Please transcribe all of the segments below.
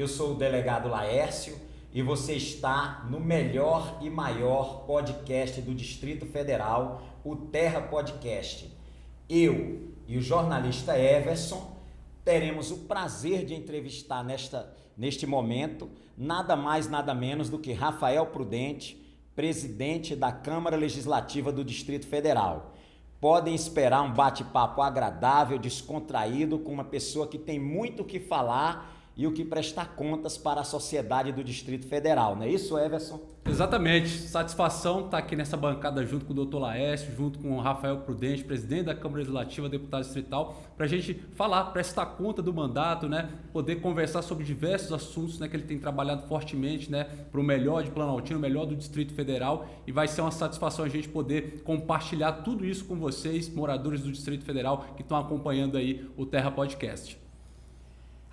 eu sou o delegado Laércio e você está no melhor e maior podcast do Distrito Federal, o Terra Podcast. Eu e o jornalista Everson teremos o prazer de entrevistar neste momento nada mais, nada menos do que Rafael Prudente, presidente da Câmara Legislativa do Distrito Federal. Podem esperar um bate-papo agradável, descontraído, com uma pessoa que tem muito o que falar e o que prestar contas para a sociedade do Distrito Federal. Não é isso, Everson? Exatamente. Satisfação estar aqui nessa bancada junto com o Dr. Laércio, junto com o Rafael Prudente, presidente da Câmara Legislativa, deputado distrital, para a gente falar, prestar conta do mandato, né? Poder conversar sobre diversos assuntos, né, que ele tem trabalhado fortemente, né, para o melhor de Planaltina, o melhor do Distrito Federal, e vai ser uma satisfação a gente poder compartilhar tudo isso com vocês, moradores do Distrito Federal, que estão acompanhando aí o Terra Podcast.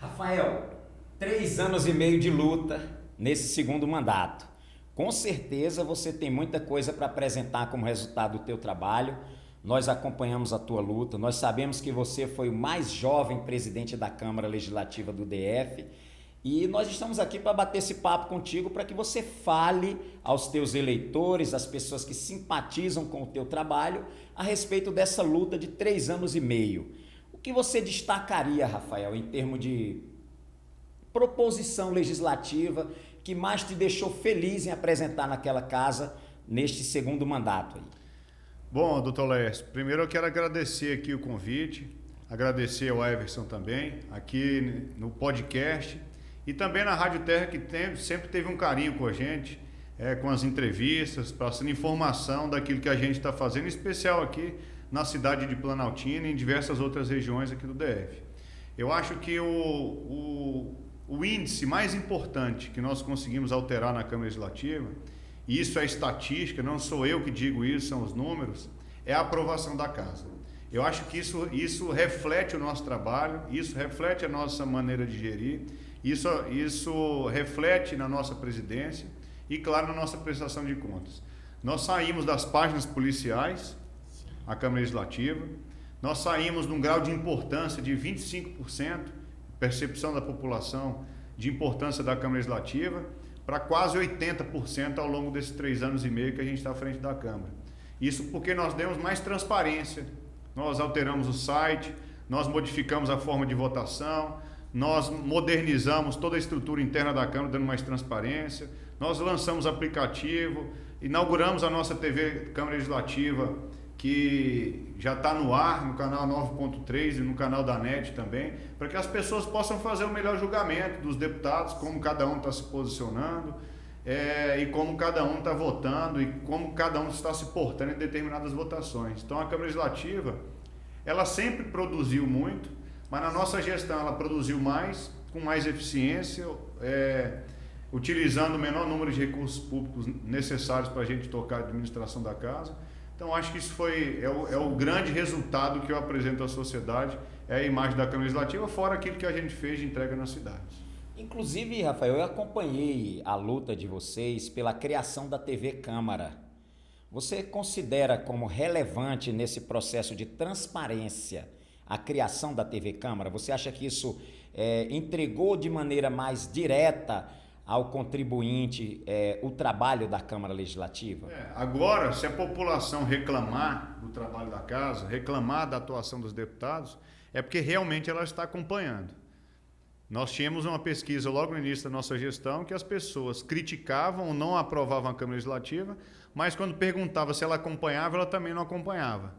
Rafael, 3 anos e meio de luta nesse segundo mandato. Com certeza você tem muita coisa para apresentar como resultado do teu trabalho. Nós acompanhamos a tua luta, nós sabemos que você foi o mais jovem presidente da Câmara Legislativa do DF e nós estamos aqui para bater esse papo contigo para que você fale aos teus eleitores, às pessoas que simpatizam com o teu trabalho, a respeito dessa luta de 3 anos e meio. O que você destacaria, Rafael, em termos de proposição legislativa que mais te deixou feliz em apresentar naquela casa neste segundo mandato aí? Bom, doutor Laércio, primeiro eu quero agradecer aqui o convite, agradecer ao Everson também, aqui no podcast e também na Rádio Terra, que sempre teve um carinho com a gente, com as entrevistas, passando informação daquilo que a gente está fazendo, em especial aqui na cidade de Planaltina e em diversas outras regiões aqui do DF. Eu acho que o índice mais importante que nós conseguimos alterar na Câmara Legislativa, e isso é estatística, não sou eu que digo isso, são os números, é a aprovação da casa. Eu acho que isso reflete o nosso trabalho, isso reflete a nossa maneira de gerir, isso reflete na nossa presidência e, claro, na nossa prestação de contas. Nós saímos das páginas policiais, a Câmara Legislativa, nós saímos num grau de importância de 25%, percepção da população de importância da Câmara Legislativa, para quase 80% ao longo desses 3 anos e meio que a gente está à frente da Câmara. Isso porque nós demos mais transparência, nós alteramos o site, nós modificamos a forma de votação, nós modernizamos toda a estrutura interna da Câmara, dando mais transparência, nós lançamos aplicativo, inauguramos a nossa TV Câmara Legislativa, que já está no ar, no canal 9.3 e no canal da NET também, para que as pessoas possam fazer o melhor julgamento dos deputados, como cada um está se posicionando, e como cada um está votando, e como cada um está se portando em determinadas votações. Então a Câmara Legislativa, ela sempre produziu muito, mas na nossa gestão ela produziu mais, com mais eficiência, utilizando o menor número de recursos públicos necessários para a gente tocar a administração da casa. Então, acho que isso é o grande resultado que eu apresento à sociedade, é a imagem da Câmara Legislativa, fora aquilo que a gente fez de entrega nas cidades. Inclusive, Rafael, eu acompanhei a luta de vocês pela criação da TV Câmara. Você considera como relevante nesse processo de transparência a criação da TV Câmara? Você acha que isso entregou de maneira mais direta ao contribuinte o trabalho da Câmara Legislativa? Agora, se a população reclamar do trabalho da casa, reclamar da atuação dos deputados, é porque realmente ela está acompanhando. Nós tínhamos uma pesquisa logo no início da nossa gestão que as pessoas criticavam ou não aprovavam a Câmara Legislativa, mas quando perguntava se ela acompanhava, ela também não acompanhava.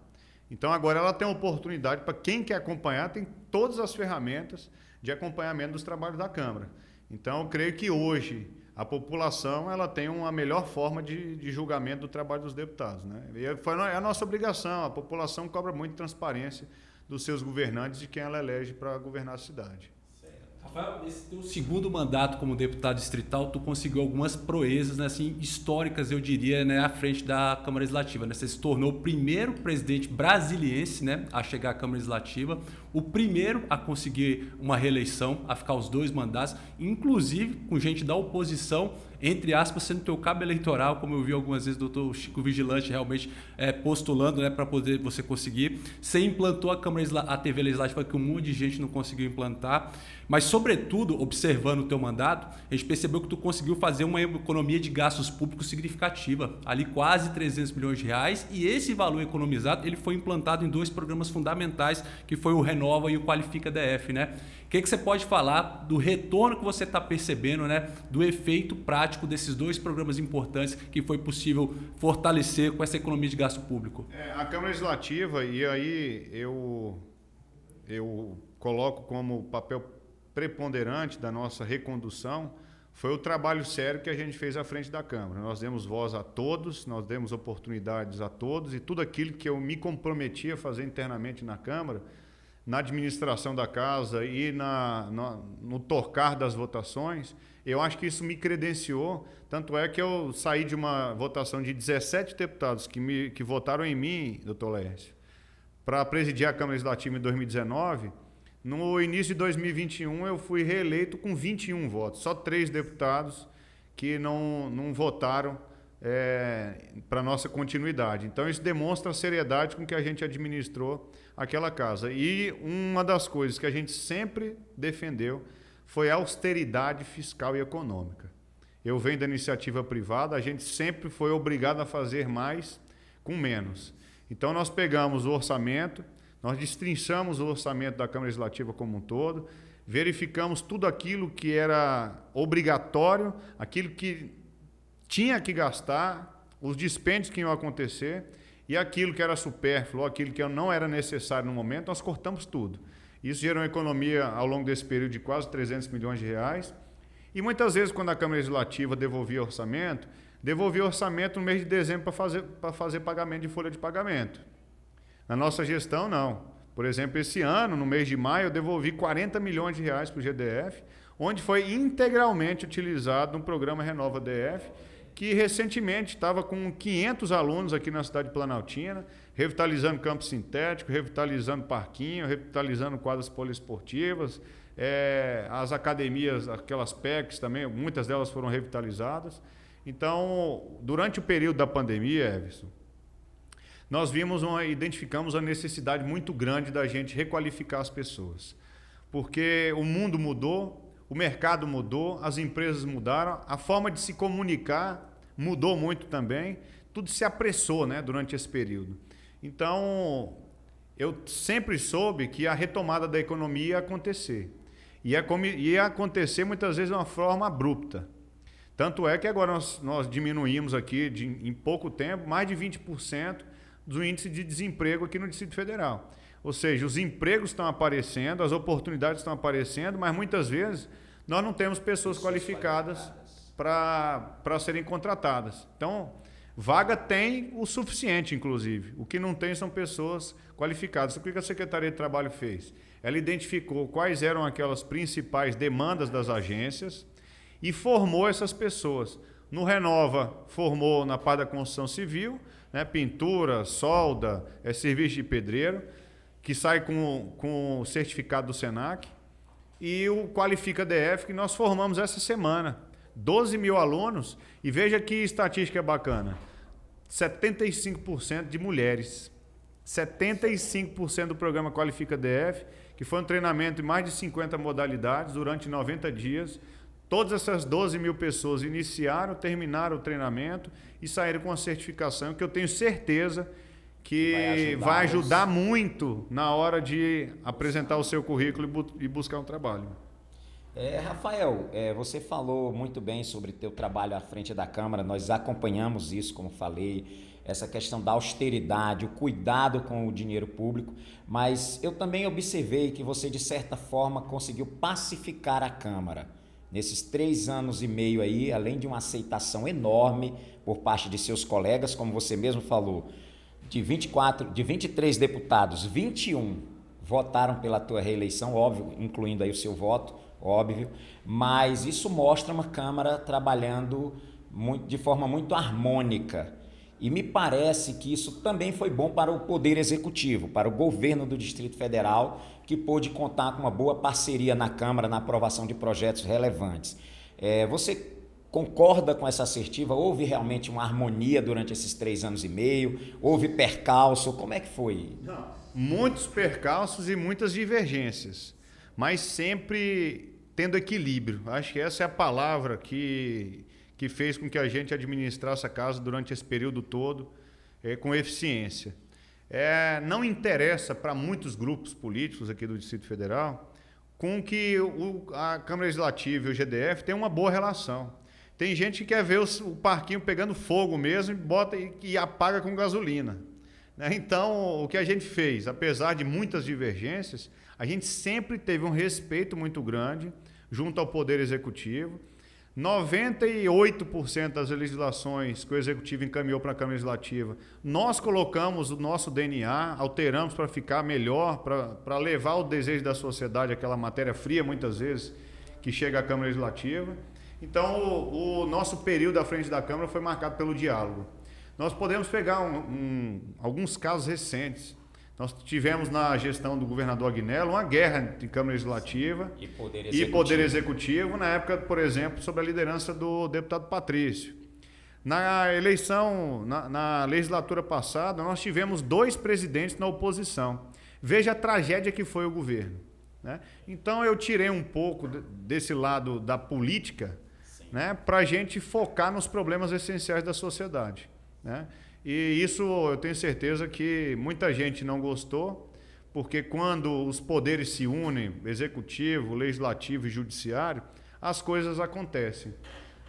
Então agora ela tem a oportunidade, para quem quer acompanhar, tem todas as ferramentas de acompanhamento dos trabalhos da Câmara. Então, eu creio que hoje a população ela tem uma melhor forma de julgamento do trabalho dos deputados, né? E é a nossa obrigação, a população cobra muito transparência dos seus governantes e de quem ela elege para governar a cidade. Rafael, nesse teu segundo mandato como deputado distrital, tu conseguiu algumas proezas, né, assim, históricas, eu diria, né, à frente da Câmara Legislativa, né? Você se tornou o primeiro presidente brasiliense, né, a chegar à Câmara Legislativa, o primeiro a conseguir uma reeleição, a ficar os 2 mandatos, inclusive com gente da oposição entre aspas, sendo teu cabo eleitoral, como eu vi algumas vezes o doutor Chico Vigilante realmente postulando, né, para poder você conseguir. Você implantou a TV Legislativa que um monte de gente não conseguiu implantar, mas sobretudo, observando o teu mandato, a gente percebeu que tu conseguiu fazer uma economia de gastos públicos significativa, ali quase 300 milhões de reais, e esse valor economizado ele foi implantado em 2 programas fundamentais, que foi o Renova e o Qualifica DF, né? O que você pode falar do retorno que você está percebendo, né, do efeito prático desses 2 programas importantes que foi possível fortalecer com essa economia de gasto público? A Câmara Legislativa, e aí eu coloco como papel preponderante da nossa recondução, foi o trabalho sério que a gente fez à frente da Câmara. Nós demos voz a todos, nós demos oportunidades a todos, e tudo aquilo que eu me comprometi a fazer internamente na Câmara, na administração da casa e no torcar das votações, eu acho que isso me credenciou. Tanto é que eu saí de uma votação de 17 deputados que votaram em mim, doutor Laércio, para presidir a Câmara Legislativa em 2019. No início de 2021, eu fui reeleito com 21 votos. Só 3 deputados que não votaram para a nossa continuidade. Então, isso demonstra a seriedade com que a gente administrou aquela casa. E uma das coisas que a gente sempre defendeu foi a austeridade fiscal e econômica. Eu venho da iniciativa privada, a gente sempre foi obrigado a fazer mais com menos. Então, nós pegamos o orçamento, nós destrinchamos o orçamento da Câmara Legislativa como um todo, verificamos tudo aquilo que era obrigatório, aquilo que tinha que gastar, os dispêndios que iam acontecer, e aquilo que era supérfluo, aquilo que não era necessário no momento, nós cortamos tudo. Isso gerou uma economia ao longo desse período de quase 300 milhões de reais. E muitas vezes, quando a Câmara Legislativa devolvia orçamento no mês de dezembro para fazer pagamento de folha de pagamento. Na nossa gestão, não. Por exemplo, esse ano, no mês de maio, eu devolvi 40 milhões de reais para o GDF, onde foi integralmente utilizado no programa Renova DF, que recentemente estava com 500 alunos aqui na cidade de Planaltina, revitalizando campo sintético, revitalizando parquinho, revitalizando quadras poliesportivas, as academias, aquelas PECs também, muitas delas foram revitalizadas. Então, durante o período da pandemia, Everson, nós identificamos a necessidade muito grande da gente requalificar as pessoas. Porque o mundo mudou, o mercado mudou, as empresas mudaram, a forma de se comunicar mudou muito também, tudo se apressou, né, durante esse período. Então, eu sempre soube que a retomada da economia ia acontecer. Ia acontecer muitas vezes de uma forma abrupta. Tanto é que agora nós diminuímos aqui, em pouco tempo, mais de 20% do índice de desemprego aqui no Distrito Federal. Ou seja, os empregos estão aparecendo, as oportunidades estão aparecendo, mas muitas vezes nós não temos pessoas qualificadas para serem contratadas. Então, vaga tem o suficiente, inclusive. O que não tem são pessoas qualificadas. O que a Secretaria de Trabalho fez? Ela identificou quais eram aquelas principais demandas das agências e formou essas pessoas. No Renova, formou na parte da construção civil, né, pintura, solda, serviço de pedreiro, que sai com o certificado do Senac, e o Qualifica DF, que nós formamos essa semana. 12 mil alunos, e veja que estatística bacana, 75% de mulheres. 75% do programa Qualifica DF, que foi um treinamento em mais de 50 modalidades durante 90 dias. Todas essas 12 mil pessoas iniciaram, terminaram o treinamento e saíram com a certificação, que eu tenho certeza que vai ajudar muito na hora de apresentar o seu currículo e buscar um trabalho. Rafael, você falou muito bem sobre o teu trabalho à frente da Câmara, nós acompanhamos isso, como falei, essa questão da austeridade, o cuidado com o dinheiro público, mas eu também observei que você, de certa forma, conseguiu pacificar a Câmara. Nesses 3 anos e meio aí, além de uma aceitação enorme por parte de seus colegas, como você mesmo falou, de 23 deputados, 21 votaram pela tua reeleição, óbvio, incluindo aí o seu voto, óbvio, mas isso mostra uma Câmara trabalhando de forma muito harmônica. E me parece que isso também foi bom para o Poder Executivo, para o governo do Distrito Federal, que pôde contar com uma boa parceria na Câmara na aprovação de projetos relevantes. Você concorda com essa assertiva? Houve realmente uma harmonia durante esses 3 anos e meio? Houve percalço? Como é que foi? Não, muitos percalços e muitas divergências, mas sempre tendo equilíbrio. Acho que essa é a palavra que fez com que a gente administrasse a casa durante esse período todo com eficiência. Não interessa para muitos grupos políticos aqui do Distrito Federal com que a Câmara Legislativa e o GDF tenham uma boa relação. Tem gente que quer ver o parquinho pegando fogo mesmo e bota e apaga com gasolina. Então, o que a gente fez, apesar de muitas divergências, a gente sempre teve um respeito muito grande junto ao Poder Executivo. 98% das legislações que o Executivo encaminhou para a Câmara Legislativa, nós colocamos o nosso DNA, alteramos para ficar melhor, para levar o desejo da sociedade, aquela matéria fria, muitas vezes, que chega à Câmara Legislativa. Então, o nosso período à frente da Câmara foi marcado pelo diálogo. Nós podemos pegar alguns casos recentes. Nós tivemos na gestão do governador Agnello uma guerra entre Câmara Legislativa e Poder Executivo, na época, por exemplo, sobre a liderança do deputado Patrício. Na eleição, na legislatura passada, nós tivemos 2 presidentes na oposição. Veja a tragédia que foi o governo. Então, eu tirei um pouco desse lado da política, para a gente focar nos problemas essenciais da sociedade. E isso eu tenho certeza que muita gente não gostou, porque quando os poderes se unem, executivo, legislativo e judiciário, as coisas acontecem.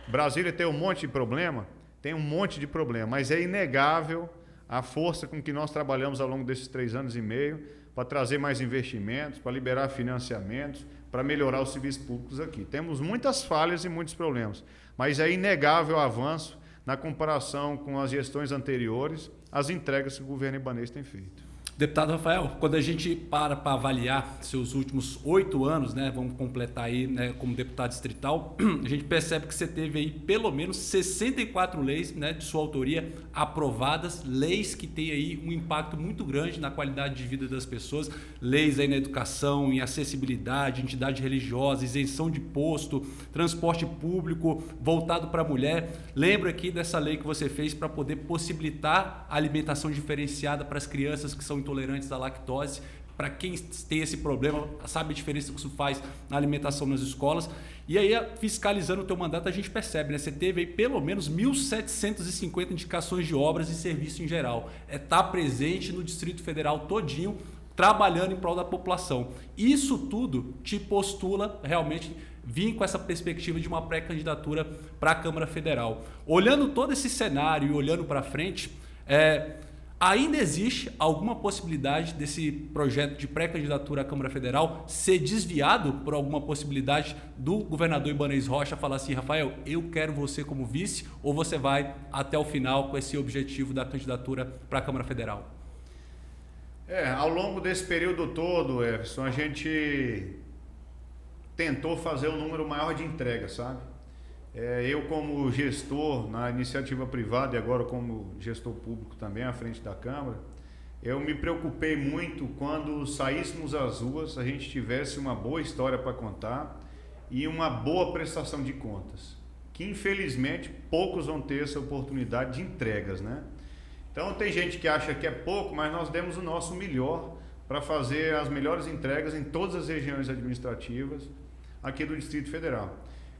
Brasília tem um monte de problema, mas é inegável a força com que nós trabalhamos ao longo desses 3 anos e meio para trazer mais investimentos, para liberar financiamentos, para melhorar os serviços públicos aqui. Temos muitas falhas e muitos problemas, mas é inegável o avanço na comparação com as gestões anteriores, as entregas que o governo ibanês tem feito. Deputado Rafael, quando a gente para avaliar seus últimos 8 anos, vamos completar aí, como deputado distrital, a gente percebe que você teve aí pelo menos 64 leis, de sua autoria aprovadas, leis que têm aí um impacto muito grande na qualidade de vida das pessoas, leis aí na educação, em acessibilidade, entidade religiosa, isenção de imposto, transporte público voltado para a mulher. Lembro aqui dessa lei que você fez para poder possibilitar a alimentação diferenciada para as crianças que são intolerantes à lactose. Para quem tem esse problema, sabe a diferença que isso faz na alimentação nas escolas. E aí, fiscalizando o teu mandato, a gente percebe, você teve aí pelo menos 1.750 indicações de obras e serviço em geral. Tá presente no Distrito Federal todinho, trabalhando em prol da população. Isso tudo te postula realmente vir com essa perspectiva de uma pré-candidatura para a Câmara Federal. Olhando todo esse cenário e olhando para frente, ainda existe alguma possibilidade desse projeto de pré-candidatura à Câmara Federal ser desviado por alguma possibilidade do governador Ibanez Rocha falar assim: Rafael, eu quero você como vice, ou você vai até o final com esse objetivo da candidatura para a Câmara Federal? Ao longo desse período todo, Everson, a gente tentou fazer um número maior de entregas, sabe? Eu como gestor na iniciativa privada e agora como gestor público também à frente da Câmara, eu me preocupei muito quando saíssemos às ruas, a gente tivesse uma boa história para contar e uma boa prestação de contas, que infelizmente poucos vão ter essa oportunidade de entregas, Então tem gente que acha que é pouco, mas nós demos o nosso melhor para fazer as melhores entregas em todas as regiões administrativas aqui do Distrito Federal.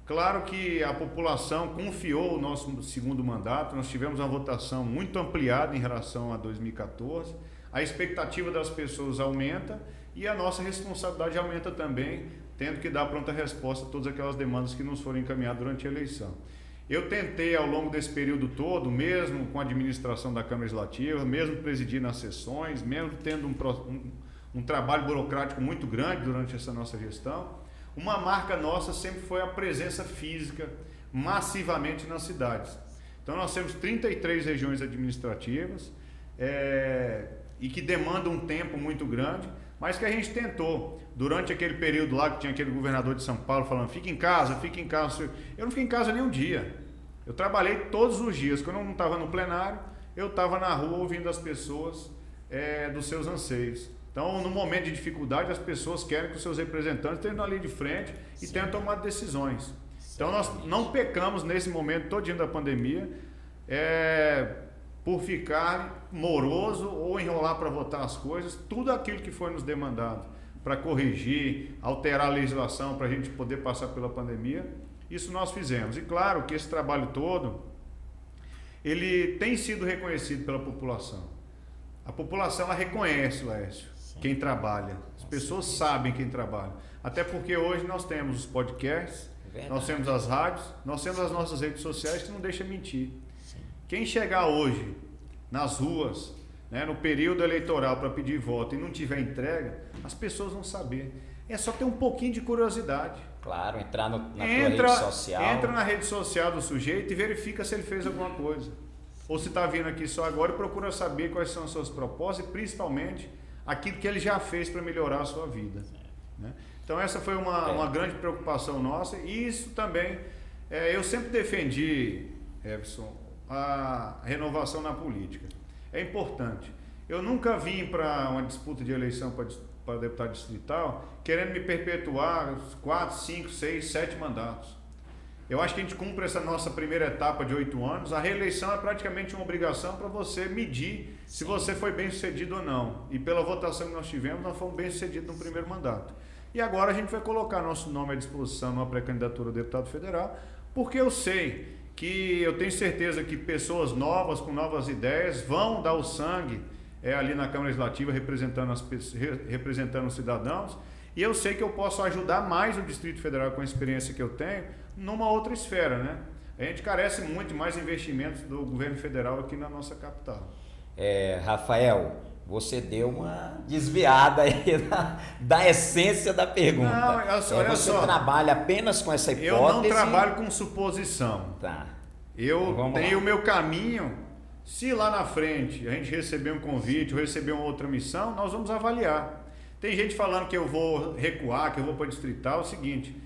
Claro que a população confiou o nosso segundo mandato, nós tivemos uma votação muito ampliada em relação a 2014, a expectativa das pessoas aumenta e a nossa responsabilidade aumenta também, tendo que dar pronta resposta a todas aquelas demandas que nos foram encaminhadas durante a eleição. Eu tentei ao longo desse período todo, mesmo com a administração da Câmara Legislativa, mesmo presidindo as sessões, mesmo tendo um trabalho burocrático muito grande durante essa nossa gestão, uma marca nossa sempre foi a presença física massivamente nas cidades. Então nós temos 33 regiões administrativas e que demandam um tempo muito grande, mas que a gente tentou. Durante aquele período lá que tinha aquele governador de São Paulo falando: fica em casa, fica em casa. Eu não fiquei em casa nem um dia. Eu trabalhei todos os dias. Quando eu não estava no plenário, eu estava na rua ouvindo as pessoas dos seus anseios. Então, no momento de dificuldade, as pessoas querem que os seus representantes estejam ali de frente e tenham tomado decisões. Então nós não pecamos nesse momento todinho da pandemia por ficar moroso ou enrolar para votar as coisas, tudo aquilo que foi nos demandado para corrigir, alterar a legislação para a gente poder passar pela pandemia, isso nós fizemos. E claro que esse trabalho todo, ele tem sido reconhecido pela população. A população, ela reconhece, Laércio, quem trabalha. As pessoas sabem quem trabalha. Até porque hoje nós temos os podcasts, nós temos as rádios, nós temos as nossas redes sociais que não deixam mentir. Quem chegar hoje nas ruas, né, no período eleitoral para pedir voto e não tiver entrega, as pessoas vão saber. É só ter um pouquinho de curiosidade. Claro, entrar na tua rede social. Entra na rede social do sujeito e verifica se ele fez alguma coisa. Ou se está vindo aqui só agora e procura saber quais são as suas propostas e principalmente aquilo que ele já fez para melhorar a sua vida. Né? Então essa foi uma grande preocupação nossa e isso também, eu sempre defendi, Everson, a renovação na política. É importante. Eu nunca vim para uma disputa de eleição para deputado distrital querendo me perpetuar 4, 5, 6, 7 mandatos. Eu acho que a gente cumpre essa nossa primeira etapa de 8 anos. A reeleição é praticamente uma obrigação para você medir se você foi bem sucedido ou não. E pela votação que nós tivemos, nós fomos bem sucedidos no primeiro mandato. E agora a gente vai colocar nosso nome à disposição numa pré-candidatura a deputado federal, porque eu sei que eu tenho certeza que pessoas novas, com novas ideias, vão dar o sangue ali na Câmara Legislativa, representando os cidadãos, e eu sei que eu posso ajudar mais o Distrito Federal com a experiência que eu tenho, numa outra esfera, né? A gente carece muito de mais investimentos do governo federal aqui na nossa capital. Rafael, você deu uma desviada aí da essência da pergunta. Não, olha você só, trabalha apenas com essa hipótese? Eu não trabalho com suposição. Tá. Eu tenho o meu caminho. Se lá na frente a gente receber um convite ou receber uma outra missão, nós vamos avaliar. Tem gente falando que eu vou recuar, que eu vou para distrital. É o seguinte,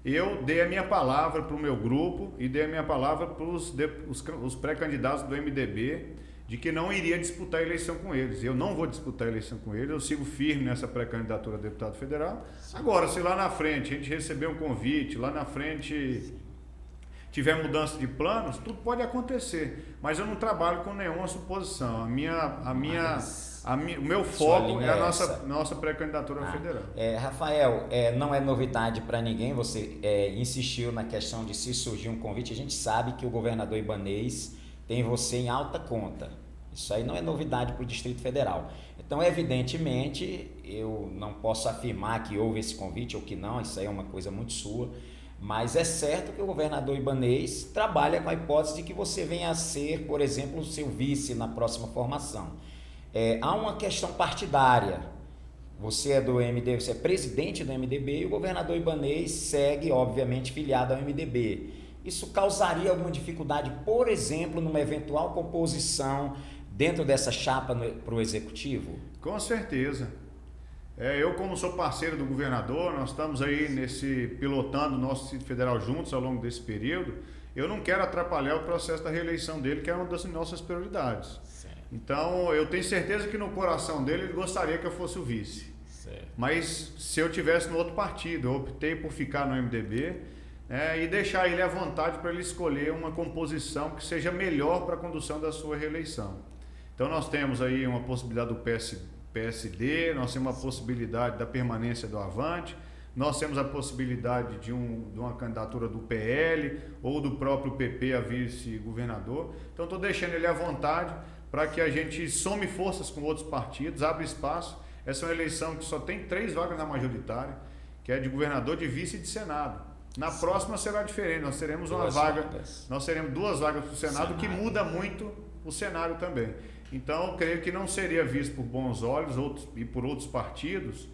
eu dei a minha palavra para o meu grupo e dei a minha palavra para os pré-candidatos do MDB de que não iria disputar a eleição com eles. Eu não vou disputar a eleição com eles, eu sigo firme nessa pré-candidatura a deputado federal. Agora, se lá na frente a gente receber um convite, lá na frente tiver mudança de planos, tudo pode acontecer. Mas eu não trabalho com nenhuma suposição. O meu foco é a nossa pré-candidatura federal. Rafael, não é novidade para ninguém, você insistiu na questão de se surgir um convite, a gente sabe que o governador Ibanez tem você em alta conta. Isso aí não é novidade para o Distrito Federal. Então, evidentemente, eu não posso afirmar que houve esse convite ou que não, isso aí é uma coisa muito sua, mas é certo que o governador Ibanez trabalha com a hipótese de que você venha a ser, por exemplo, o seu vice na próxima formação. Há uma questão partidária. Você é do MDB, você é presidente do MDB e o governador Ibanez segue, obviamente, filiado ao MDB. Isso causaria alguma dificuldade, por exemplo, numa eventual composição dentro dessa chapa para o Executivo? Com certeza. Eu, como sou parceiro do governador, nós estamos aí pilotando o nosso Distrito Federal juntos ao longo desse período. Eu não quero atrapalhar o processo da reeleição dele, que é uma das nossas prioridades. Certo. Então, eu tenho certeza que no coração dele ele gostaria que eu fosse o vice. Certo. Mas se eu tivesse no outro partido, eu optei por ficar no MDB, e deixar ele à vontade para ele escolher uma composição que seja melhor para a condução da sua reeleição. Então nós temos aí uma possibilidade do PSD, nós temos uma possibilidade da permanência do Avante, nós temos a possibilidade de uma candidatura do PL ou do próprio PP a vice-governador. Então estou deixando ele à vontade para que a gente some forças com outros partidos, abra espaço. Essa é uma eleição que só tem 3 vagas na majoritária, que é de governador, de vice e de Senado. Na próxima será diferente, nós teremos duas vagas para o Senado, que muda muito o cenário também. Então, eu creio que não seria visto por bons olhos e por outros partidos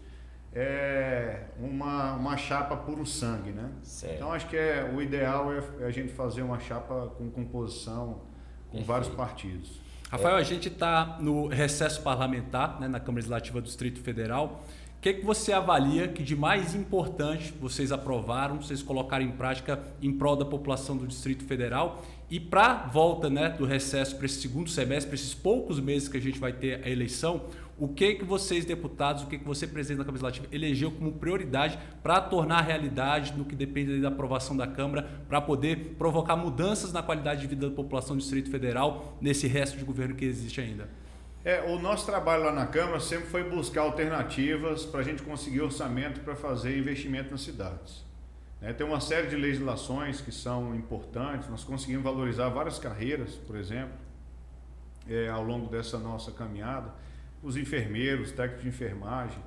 uma chapa puro sangue, né? Certo. Então, acho que o ideal é a gente fazer uma chapa com composição com vários partidos. Rafael, a gente está no recesso parlamentar, né, na Câmara Legislativa do Distrito Federal. O que você avalia que de mais importante vocês aprovaram, vocês colocaram em prática em prol da população do Distrito Federal? E para a volta, né, do recesso para esse segundo semestre, para esses poucos meses que a gente vai ter a eleição, O que vocês, deputados, o que você, presidente da Câmara Legislativa, elegeu como prioridade para tornar realidade no que depende da aprovação da Câmara, para poder provocar mudanças na qualidade de vida da população do Distrito Federal nesse resto de governo que existe ainda? O nosso trabalho lá na Câmara sempre foi buscar alternativas para a gente conseguir orçamento para fazer investimento nas cidades. Tem uma série de legislações que são importantes, nós conseguimos valorizar várias carreiras, por exemplo, ao longo dessa nossa caminhada, os enfermeiros, técnicos de enfermagem,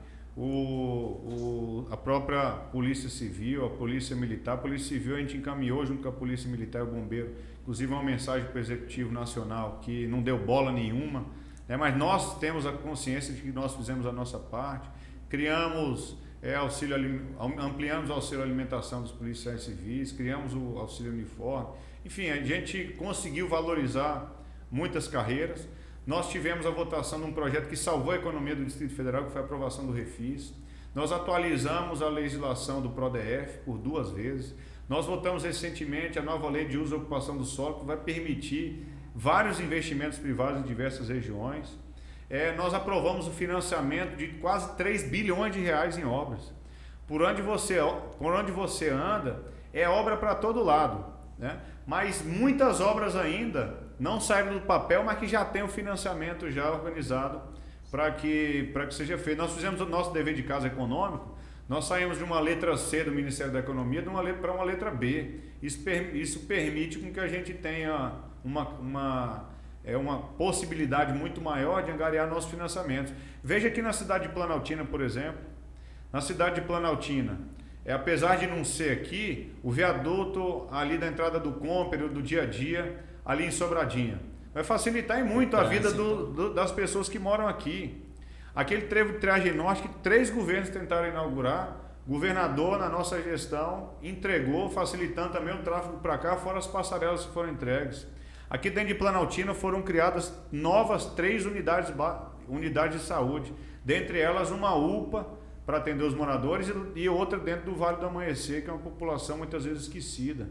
a própria Polícia Civil, a Polícia Militar. A Polícia Civil a gente encaminhou junto com a Polícia Militar e o Bombeiro, inclusive uma mensagem para o Executivo Nacional que não deu bola nenhuma, mas nós temos a consciência de que nós fizemos a nossa parte, criamos ampliamos o auxílio alimentação dos policiais civis, criamos o auxílio uniforme, enfim, a gente conseguiu valorizar muitas carreiras. Nós tivemos a votação de um projeto que salvou a economia do Distrito Federal, que foi a aprovação do Refis. Nós atualizamos a legislação do PRODEF por 2 vezes. Nós votamos recentemente a nova lei de uso e ocupação do solo, que vai permitir vários investimentos privados em diversas regiões. Nós aprovamos o financiamento de quase 3 bilhões de reais em obras. Por onde você anda, é obra para todo lado, Mas muitas obras ainda não saíram do papel, mas que já tem o financiamento já organizado para que seja feito. Nós fizemos o nosso dever de casa econômico, nós saímos de uma letra C do Ministério da Economia para uma letra B. Isso permite com que a gente tenha uma possibilidade muito maior de angariar nossos financiamentos. Veja aqui na cidade de Planaltina, por exemplo. Na cidade de Planaltina, apesar de não ser aqui, o viaduto ali da entrada do Comper, do dia a dia, ali em Sobradinha, vai facilitar muito a vida das pessoas que moram aqui. Aquele trevo de Triagem Norte que 3 governos tentaram inaugurar, o governador, na nossa gestão, entregou, facilitando também o tráfego para cá, fora as passarelas que foram entregues. Aqui dentro de Planaltina foram criadas novas 3 unidades de saúde, dentre elas uma UPA para atender os moradores e outra dentro do Vale do Amanhecer, que é uma população muitas vezes esquecida.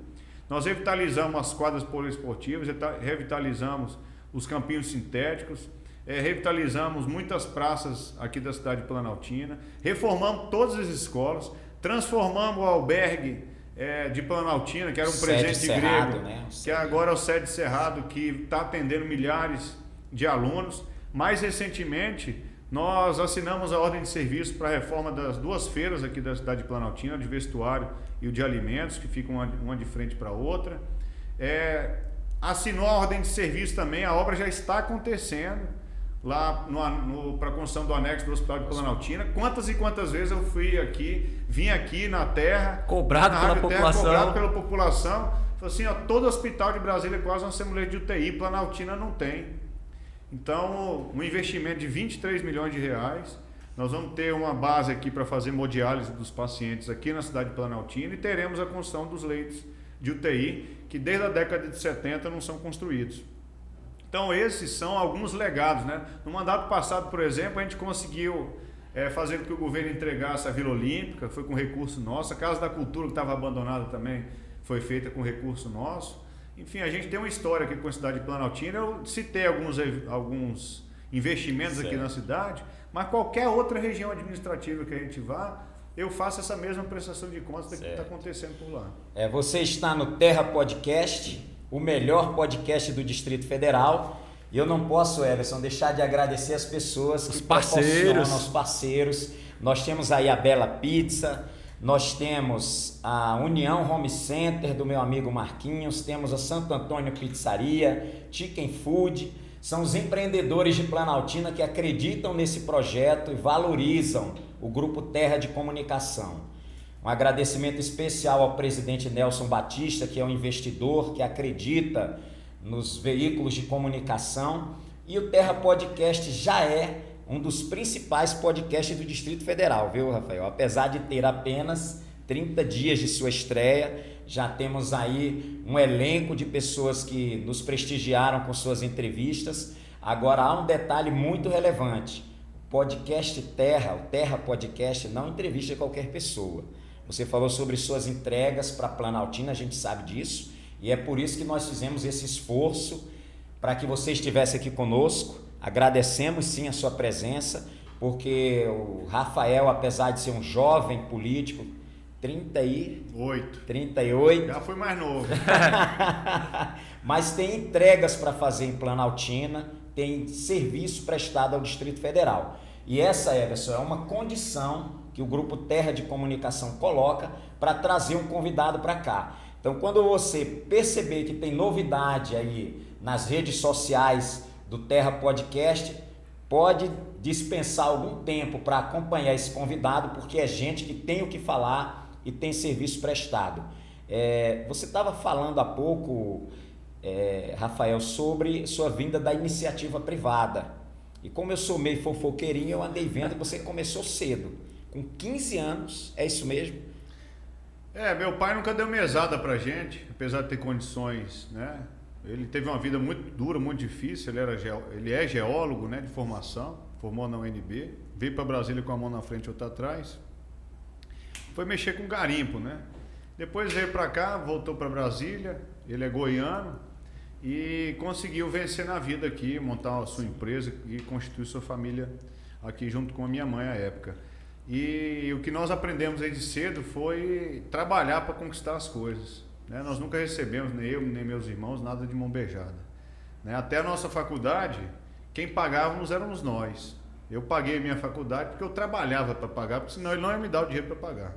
Nós revitalizamos as quadras poliesportivas, revitalizamos os campinhos sintéticos, revitalizamos muitas praças aqui da cidade de Planaltina, reformamos todas as escolas, transformamos o albergue de Planaltina, que era um presente de grego, que agora é o Sede Cerrado, que está atendendo milhares de alunos. Mais recentemente, nós assinamos a ordem de serviço para a reforma das 2 feiras aqui da cidade de Planaltina, de vestuário e o de alimentos, que ficam uma de frente para a outra. Assinou a ordem de serviço também, a obra já está acontecendo lá para a construção do anexo do Hospital de Planaltina. Quantas e quantas vezes eu vim aqui na terra, cobrado pela população, falei assim, todo hospital de Brasília quase nós temos leito de UTI, Planaltina não tem. Então, um investimento de 23 milhões de reais, nós vamos ter uma base aqui para fazer hemodiálise dos pacientes aqui na cidade de Planaltina e teremos a construção dos leitos de UTI, que desde a década de 70 não são construídos. Então, esses são alguns legados, No mandato passado, por exemplo, a gente conseguiu fazer com que o governo entregasse a Vila Olímpica, foi com recurso nosso. A Casa da Cultura, que estava abandonada também, foi feita com recurso nosso. Enfim, a gente tem uma história aqui com a cidade de Planaltina. Eu citei alguns investimentos aqui na cidade, mas qualquer outra região administrativa que a gente vá, eu faço essa mesma prestação de contas do que está acontecendo por lá. Você está no Terra Podcast, o melhor podcast do Distrito Federal. E eu não posso, Everson, deixar de agradecer as pessoas que proporcionam, os parceiros. Nós temos aí a Bela Pizza, nós temos a União Home Center do meu amigo Marquinhos, temos a Santo Antônio Pizzaria, Chicken Food. São os empreendedores de Planaltina que acreditam nesse projeto e valorizam o Grupo Terra de Comunicação. Um agradecimento especial ao presidente Nelson Batista, que é um investidor que acredita nos veículos de comunicação. E o Terra Podcast já é um dos principais podcasts do Distrito Federal, viu, Rafael? Apesar de ter apenas 30 dias de sua estreia, já temos aí um elenco de pessoas que nos prestigiaram com suas entrevistas. Agora, há um detalhe muito relevante. O podcast Terra, o Terra Podcast, não entrevista qualquer pessoa. Você falou sobre suas entregas para Planaltina, a gente sabe disso, e é por isso que nós fizemos esse esforço para que você estivesse aqui conosco. agradecemos sim a sua presença, porque o Rafael, apesar de ser um jovem político, 38, já fui mais novo. mas tem entregas para fazer em Planaltina, tem serviço prestado ao Distrito Federal. E essa, Everson, é uma condição que o Grupo Terra de Comunicação coloca para trazer um convidado para cá. Então, quando você perceber que tem novidade aí nas redes sociais do Terra Podcast, pode dispensar algum tempo para acompanhar esse convidado, porque é gente que tem o que falar e tem serviço prestado. Você estava falando há pouco, Rafael, sobre sua vinda da iniciativa privada. E como eu sou meio fofoqueirinho, eu andei vendo que você começou cedo. Com 15 anos, é isso mesmo? Meu pai nunca deu mesada pra gente, apesar de ter condições, né? Ele teve uma vida muito dura, muito difícil, ele é geólogo, né, de formação, formou na UNB, veio para Brasília com a mão na frente e outra atrás, foi mexer com garimpo, né? Depois veio para cá, voltou para Brasília, ele é goiano e conseguiu vencer na vida aqui, montar a sua empresa e constituir sua família aqui junto com a minha mãe à época. E o que nós aprendemos desde cedo foi trabalhar para conquistar as coisas, né? Nós nunca recebemos, nem eu, nem meus irmãos, nada de mão beijada, né? Até a nossa faculdade, quem pagávamos éramos nós. Eu paguei a minha faculdade porque eu trabalhava para pagar, porque senão ele não ia me dar o dinheiro para pagar,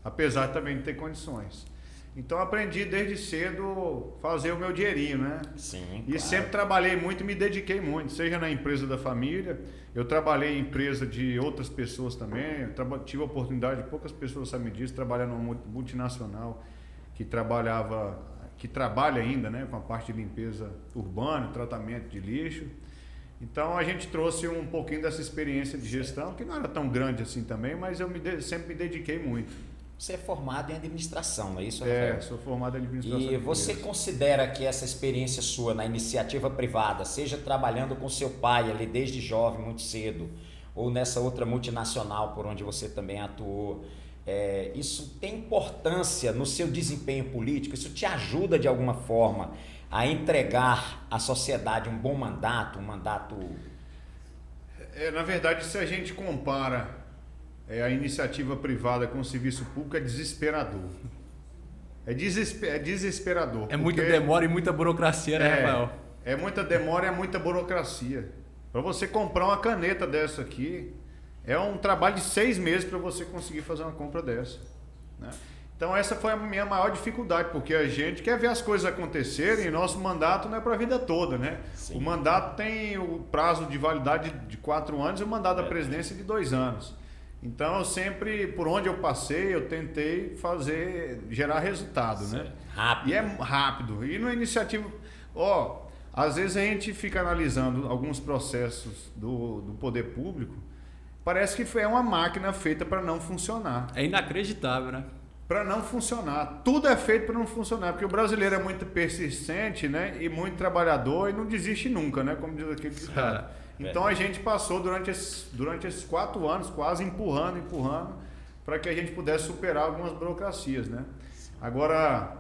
apesar também de ter condições. Então aprendi desde cedo fazer o meu dinheirinho, né? Sim, e claro. Sempre trabalhei muito e me dediquei muito, seja na empresa da família, eu trabalhei em empresa de outras pessoas também, tive a oportunidade, poucas pessoas sabem disso, trabalhar numa multinacional que trabalha ainda, né, com a parte de limpeza urbana, tratamento de lixo. Então a gente trouxe um pouquinho dessa experiência de gestão, que não era tão grande assim também, mas eu sempre me dediquei muito. Você é formado em administração, não é isso, Rafael? Sou formado em administração. E você considera que essa experiência sua na iniciativa privada, seja trabalhando com seu pai ali desde jovem, muito cedo, ou nessa outra multinacional por onde você também atuou, isso tem importância no seu desempenho político? Isso te ajuda de alguma forma a entregar à sociedade um bom mandato, Na verdade, se a gente compara a iniciativa privada com o serviço público, é desesperador. É desesperador. É muita demora e muita burocracia, né, Rafael? É muita demora e é muita burocracia. Para você comprar uma caneta dessa aqui, é um trabalho de 6 meses para você conseguir fazer uma compra dessa, né? Então essa foi a minha maior dificuldade, porque a gente quer ver as coisas acontecerem e nosso mandato não é para a vida toda, né? Sim. O mandato tem o prazo de validade de 4 anos e o mandato da presidência de 2 anos. Então eu sempre, por onde eu passei, eu tentei gerar resultado, né? Rápido. E é rápido. E na iniciativa, às vezes a gente fica analisando alguns processos do poder público, parece que é uma máquina feita para não funcionar. É inacreditável, né? Para não funcionar. Tudo é feito para não funcionar, porque o brasileiro é muito persistente, né? E muito trabalhador e não desiste nunca, né? Como diz aquele ditado. Então a gente passou durante esses 4 anos quase empurrando, para que a gente pudesse superar algumas burocracias, né? Agora,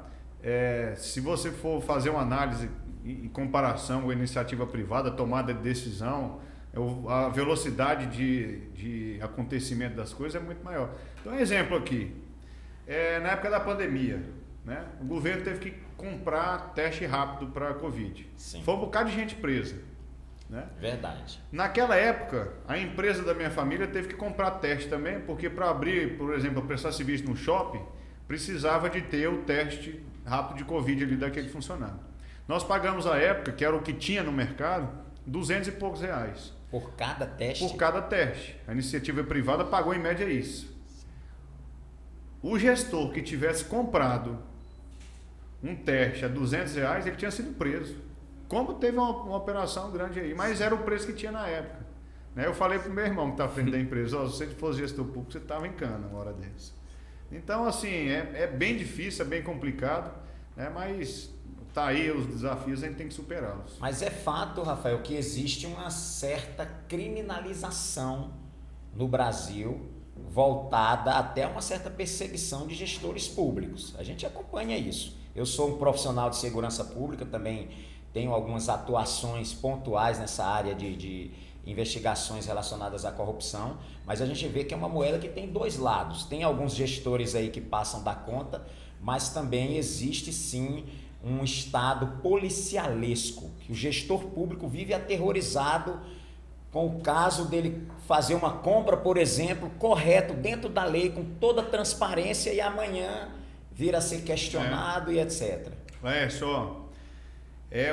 se você for fazer uma análise em comparação com a iniciativa privada, tomada de decisão, a velocidade de acontecimento das coisas é muito maior. Então, exemplo aqui, na época da pandemia, né? O governo teve que comprar teste rápido para a Covid. Sim. Foi um bocado de gente presa, né? Verdade. Naquela época, a empresa da minha família teve que comprar teste também, porque para abrir, por exemplo, prestar serviço no shopping, precisava de ter o teste rápido de Covid ali daquele funcionário. Nós pagamos à época, que era o que tinha no mercado, R$200 e poucos. Por cada teste? Por cada teste. A iniciativa privada pagou em média isso. O gestor que tivesse comprado um teste a R$200, ele tinha sido preso. Como teve uma operação grande aí, mas era o preço que tinha na época, né? Eu falei para o meu irmão que está à frente da empresa, se você fosse gestor público, você estava em cana uma hora dessa. Então, assim, é bem difícil, é bem complicado, né? Mas tá aí os desafios, a gente tem que superá-los. Mas é fato, Rafael, que existe uma certa criminalização no Brasil, voltada até uma certa perseguição de gestores públicos. A gente acompanha isso. Eu sou um profissional de segurança pública, também tenho algumas atuações pontuais nessa área de investigações relacionadas à corrupção, mas a gente vê que é uma moeda que tem dois lados. Tem alguns gestores aí que passam da conta, mas também existe sim um estado policialesco, que o gestor público vive aterrorizado com o caso dele fazer uma compra, por exemplo, correto, dentro da lei, com toda a transparência, e amanhã vir a ser questionado e etc. Só,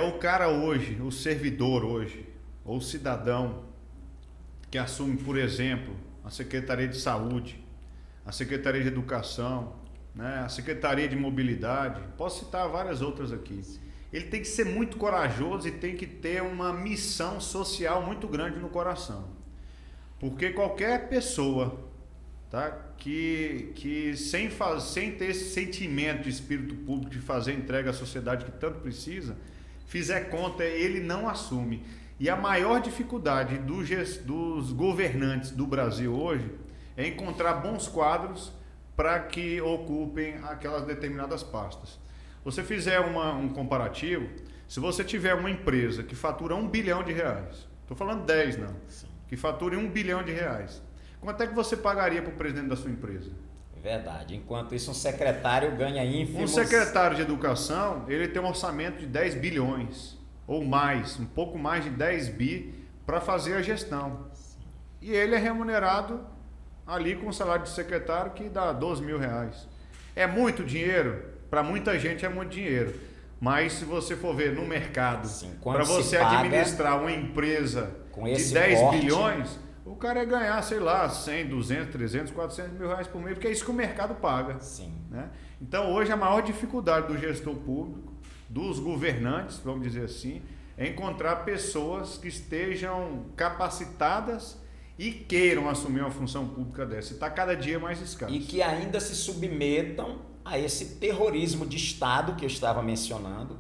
o cara hoje, o servidor hoje, ou o cidadão que assume, por exemplo, a Secretaria de Saúde, a Secretaria de Educação, né, a Secretaria de Mobilidade, posso citar várias outras aqui. Ele tem que ser muito corajoso e tem que ter uma missão social muito grande no coração. Porque qualquer pessoa, tá, que sem ter esse sentimento de espírito público de fazer entrega à sociedade que tanto precisa, fizer conta, ele não assume. E a maior dificuldade dos governantes do Brasil hoje é encontrar bons quadros para que ocupem aquelas determinadas pastas. Você fizer um comparativo, se você tiver uma empresa que fatura R$1 bilhão, estou falando 10 não, que fature R$1 bilhão, quanto é que você pagaria para o presidente da sua empresa? Verdade. Enquanto isso, um secretário ganha ínfimos... Um secretário de educação, ele tem um orçamento de 10 bilhões, ou mais, um pouco mais de 10 bi, para fazer a gestão. E ele é remunerado ali com o salário de secretário, que dá R$12 mil. É muito dinheiro? Para muita gente é muito dinheiro, mas se você for ver no mercado, para você administrar uma empresa de 10 bilhões, o cara ia ganhar, sei lá, 100, 200, 300, 400 mil reais por mês, porque é isso que o mercado paga. Sim. Né? Então hoje a maior dificuldade do gestor público, dos governantes, vamos dizer assim, é encontrar pessoas que estejam capacitadas e queiram assumir uma função pública dessa. Está cada dia mais escasso. E que ainda se submetam a esse terrorismo de Estado que eu estava mencionando.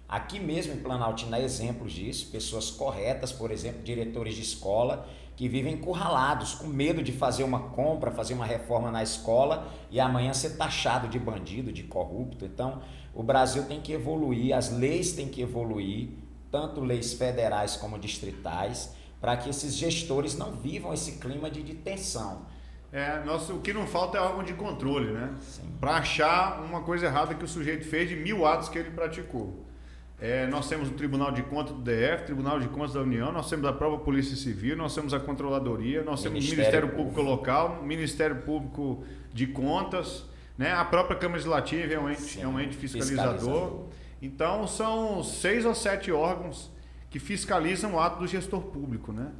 Aqui mesmo em Planaltina há exemplos disso, pessoas corretas, por exemplo, diretores de escola, que vivem encurralados, com medo de fazer uma compra, fazer uma reforma na escola e amanhã ser taxado de bandido, de corrupto. Então, o Brasil tem que evoluir, as leis têm que evoluir, tanto leis federais como distritais, para que esses gestores não vivam esse clima de tensão. O que não falta é órgão de controle, né? Para achar uma coisa errada que o sujeito fez de 1000 atos que ele praticou. Nós temos o Tribunal de Contas do DF, Tribunal de Contas da União, nós temos a própria Polícia Civil, nós temos a Controladoria, nós temos o Ministério Público Local, Ministério Público de Contas, né? A própria Câmara Legislativa é um ente fiscalizador. Então são 6 ou 7 órgãos que fiscalizam o ato do gestor público, né?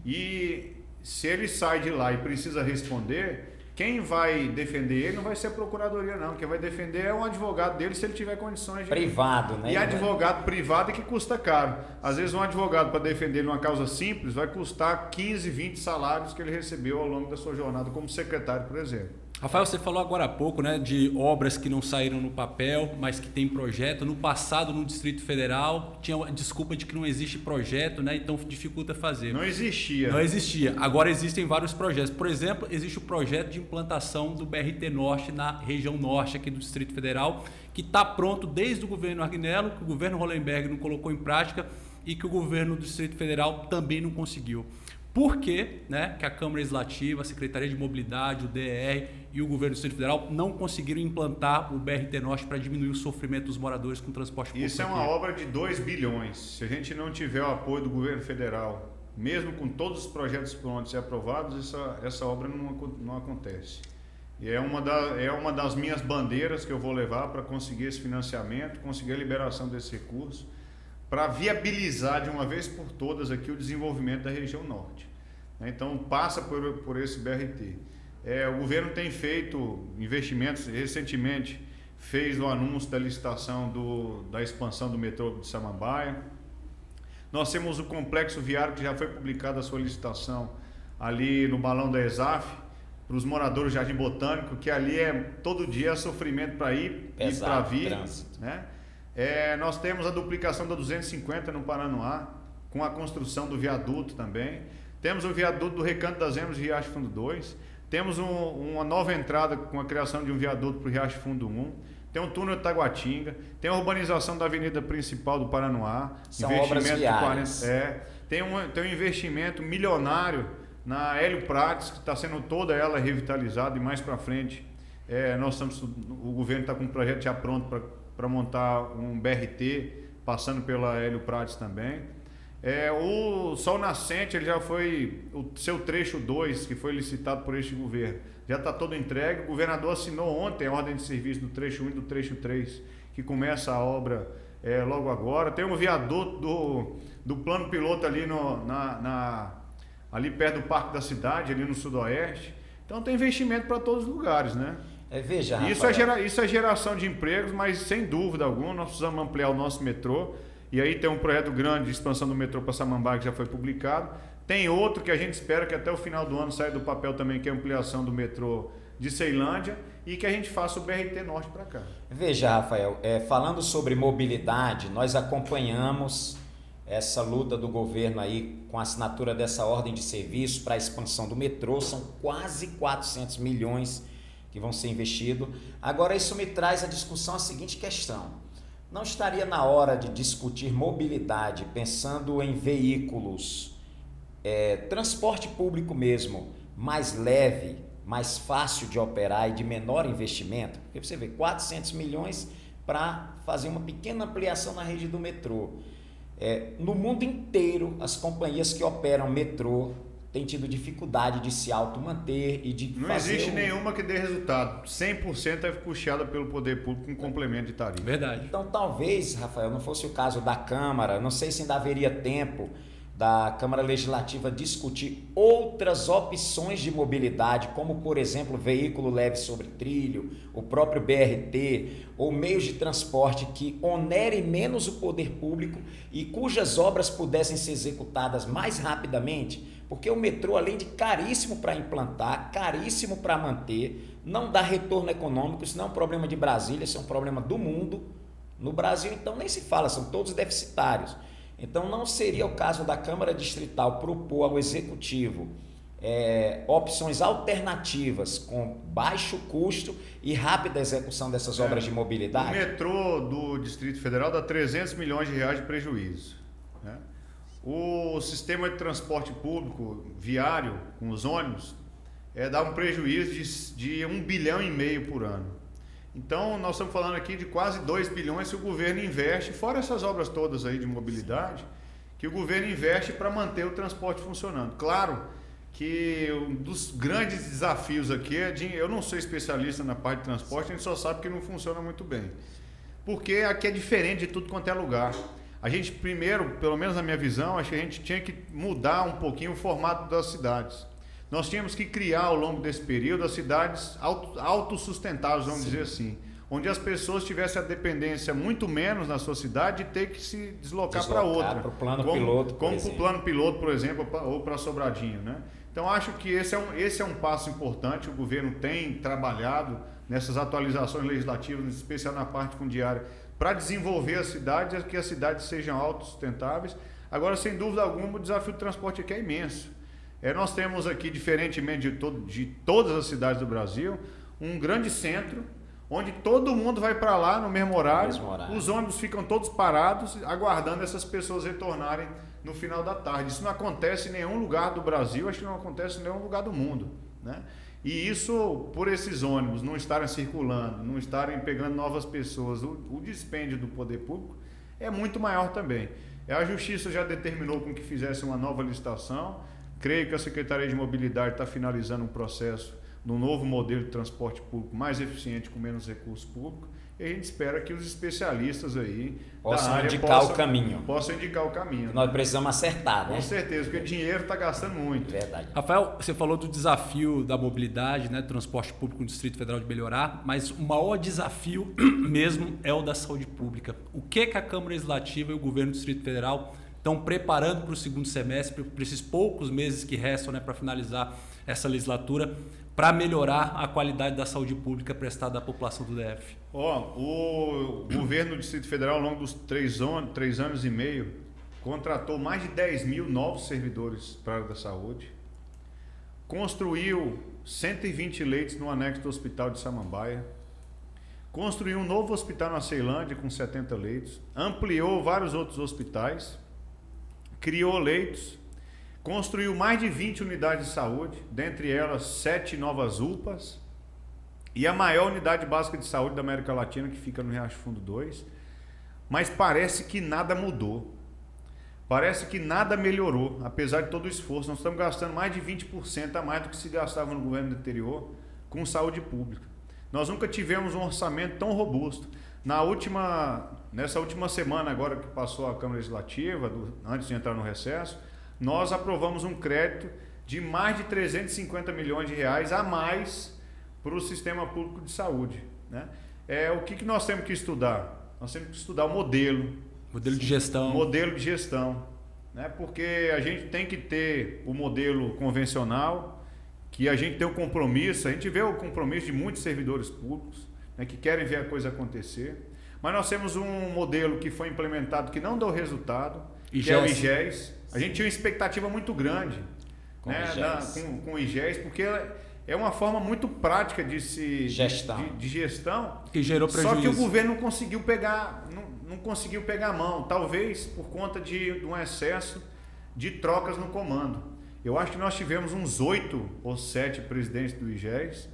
E se ele sai de lá e precisa responder, quem vai defender ele não vai ser a procuradoria não, quem vai defender é um advogado dele se ele tiver condições de... Privado, né? E advogado privado é que custa caro. Às vezes um advogado para defender ele uma causa simples vai custar 15, 20 salários que ele recebeu ao longo da sua jornada como secretário, por exemplo. Rafael, você falou agora há pouco, né, de obras que não saíram no papel, mas que tem projeto. No passado, no Distrito Federal, tinha a desculpa de que não existe projeto, né, então dificulta fazer. Não existia. Não existia. Agora existem vários projetos. Por exemplo, existe o projeto de implantação do BRT Norte na região norte aqui do Distrito Federal, que está pronto desde o governo Agnello, que o governo Hollenberg não colocou em prática e que o governo do Distrito Federal também não conseguiu. Por que, né, que a Câmara Legislativa, a Secretaria de Mobilidade, o DER e o Governo do Distrito Federal não conseguiram implantar o BRT Norte para diminuir o sofrimento dos moradores com transporte público? Isso é uma obra de 2 bilhões. Se a gente não tiver o apoio do Governo Federal, mesmo com todos os projetos prontos e aprovados, essa obra não acontece. E é uma das minhas bandeiras que eu vou levar para conseguir esse financiamento, conseguir a liberação desse recurso, para viabilizar de uma vez por todas aqui o desenvolvimento da região norte. Então passa por esse BRT. O governo tem feito investimentos, recentemente fez o anúncio da licitação da expansão do metrô de Samambaia. Nós temos o complexo viário que já foi publicada a sua licitação ali no balão da ESAF, para os moradores do Jardim Botânico, que ali todo dia sofrimento para ir e para vir. Trânsito. Né? Nós temos a duplicação da 250 no Paranoá, com a construção do viaduto também. Temos o viaduto do Recanto das Emas de Riacho Fundo 2. Temos uma nova entrada com a criação de um viaduto para o Riacho Fundo 1. tem um túnel de Taguatinga, tem a urbanização da avenida principal do Paranoá. São obras viárias. Tem um investimento milionário na Hélio Prates, que está sendo toda ela revitalizada, e mais para frente o governo está com um projeto já pronto para montar um BRT, passando pela Hélio Prates também. O Sol Nascente, ele já foi o seu trecho 2, que foi licitado por este governo. Já está todo entregue. O governador assinou ontem a ordem de serviço do trecho 1 e do trecho 3, que começa a obra logo agora. Tem um viaduto do plano piloto ali, ali perto do Parque da Cidade, ali no sudoeste. Então tem investimento para todos os lugares, né? Veja, Rafael. Isso é geração de empregos, mas sem dúvida alguma nós precisamos ampliar o nosso metrô. E aí tem um projeto grande de expansão do metrô para Samambaia que já foi publicado. Tem outro que a gente espera que até o final do ano saia do papel também, que é a ampliação do metrô de Ceilândia, e que a gente faça o BRT Norte para cá. Veja, Rafael, falando sobre mobilidade, nós acompanhamos essa luta do governo aí com a assinatura dessa ordem de serviço para a expansão do metrô. São quase 400 milhões que vão ser investidos. Agora, isso me traz a discussão a seguinte questão: não estaria na hora de discutir mobilidade pensando em veículos, transporte público mesmo, mais leve, mais fácil de operar e de menor investimento? Porque você vê 400 milhões para fazer uma pequena ampliação na rede do metrô. No mundo inteiro, as companhias que operam metrô têm tido dificuldade de se automanter e de Não existe nenhuma que dê resultado. 100% é custeada pelo poder público com complemento de tarifa. Verdade. Então, talvez, Rafael, não fosse o caso da Câmara, não sei se ainda haveria tempo da Câmara Legislativa discutir outras opções de mobilidade, como, por exemplo, veículo leve sobre trilho, o próprio BRT, ou meios de transporte que onerem menos o poder público e cujas obras pudessem ser executadas mais rapidamente, porque o metrô, além de caríssimo para implantar, caríssimo para manter, não dá retorno econômico. Isso não é um problema de Brasília, isso é um problema do mundo. No Brasil, então, nem se fala, são todos deficitários. Então, não seria o caso da Câmara Distrital propor ao Executivo opções alternativas com baixo custo e rápida execução dessas obras de mobilidade? O metrô do Distrito Federal dá 300 milhões de reais de prejuízo, né? O sistema de transporte público viário, com os ônibus, dá um prejuízo de 1,5 bilhão por ano. Então, nós estamos falando aqui de quase 2 bilhões se o governo investe, fora essas obras todas aí de mobilidade, que o governo investe para manter o transporte funcionando. Claro que um dos grandes desafios aqui eu não sou especialista na parte de transporte, a gente só sabe que não funciona muito bem. Porque aqui é diferente de tudo quanto é lugar. A gente primeiro, pelo menos na minha visão, acho que a gente tinha que mudar um pouquinho o formato das cidades. Nós tínhamos que criar ao longo desse período as cidades autossustentáveis, vamos dizer assim, onde as pessoas tivessem a dependência muito menos na sua cidade de ter que se deslocar para outra. Para o plano piloto, como para o plano piloto, por exemplo, ou para Sobradinho, né? Então, acho que esse é um passo importante. O governo tem trabalhado nessas atualizações legislativas, em especial na parte fundiária, para desenvolver as cidades, que as cidades sejam autossustentáveis. Agora, sem dúvida alguma, o desafio do transporte aqui é imenso. Nós temos aqui, diferentemente de todas as cidades do Brasil, um grande centro, onde todo mundo vai para lá no mesmo horário. Os ônibus ficam todos parados, aguardando essas pessoas retornarem no final da tarde. Isso não acontece em nenhum lugar do Brasil, acho que não acontece em nenhum lugar do mundo, né? E isso, por esses ônibus não estarem circulando, não estarem pegando novas pessoas, o dispêndio do poder público é muito maior também. A Justiça já determinou com que fizesse uma nova licitação. Creio que a Secretaria de Mobilidade está finalizando um processo no novo modelo de transporte público mais eficiente, com menos recursos públicos, e a gente espera que os especialistas aí possam indicar o caminho. Possam indicar o caminho. Nós precisamos acertar, né? Com certeza, porque dinheiro está gastando muito. Verdade. Rafael, você falou do desafio da mobilidade, né, do transporte público no Distrito Federal de melhorar, mas o maior desafio mesmo é o da saúde pública. O que a Câmara Legislativa e o governo do Distrito Federal estão preparando para o segundo semestre, para esses poucos meses que restam, né, para finalizar essa legislatura, para melhorar a qualidade da saúde pública prestada à população do DF? O governo do Distrito Federal, ao longo dos 3 anos e meio, contratou mais de 10 mil novos servidores para a área da saúde, construiu 120 leitos no anexo do Hospital de Samambaia, construiu um novo hospital na Ceilândia com 70 leitos, ampliou vários outros hospitais, criou leitos, construiu mais de 20 unidades de saúde, dentre elas 7 novas UPAs, e a maior unidade básica de saúde da América Latina, que fica no Riacho Fundo 2, mas parece que nada mudou. Parece que nada melhorou, apesar de todo o esforço. Nós estamos gastando mais de 20% a mais do que se gastava no governo anterior com saúde pública. Nós nunca tivemos um orçamento tão robusto. Nessa última semana, agora que passou a Câmara Legislativa, antes de entrar no recesso, nós aprovamos um crédito de mais de 350 milhões de reais a mais para o sistema público de saúde, né? O que nós temos que estudar? Nós temos que estudar o modelo de gestão. Modelo de gestão, né? Porque a gente tem que ter o modelo convencional, que a gente tem o compromisso, a gente vê o compromisso de muitos servidores públicos, né, que querem ver a coisa acontecer, mas nós temos um modelo que foi implementado que não deu resultado, que é o IGES. A gente tinha uma expectativa muito grande com o IGES, porque é uma forma muito prática de gestão que gerou prejuízo. Só que o governo não conseguiu pegar a mão, talvez por conta de um excesso de trocas no comando. Eu acho que nós tivemos uns 8 ou 7 presidentes do IGES,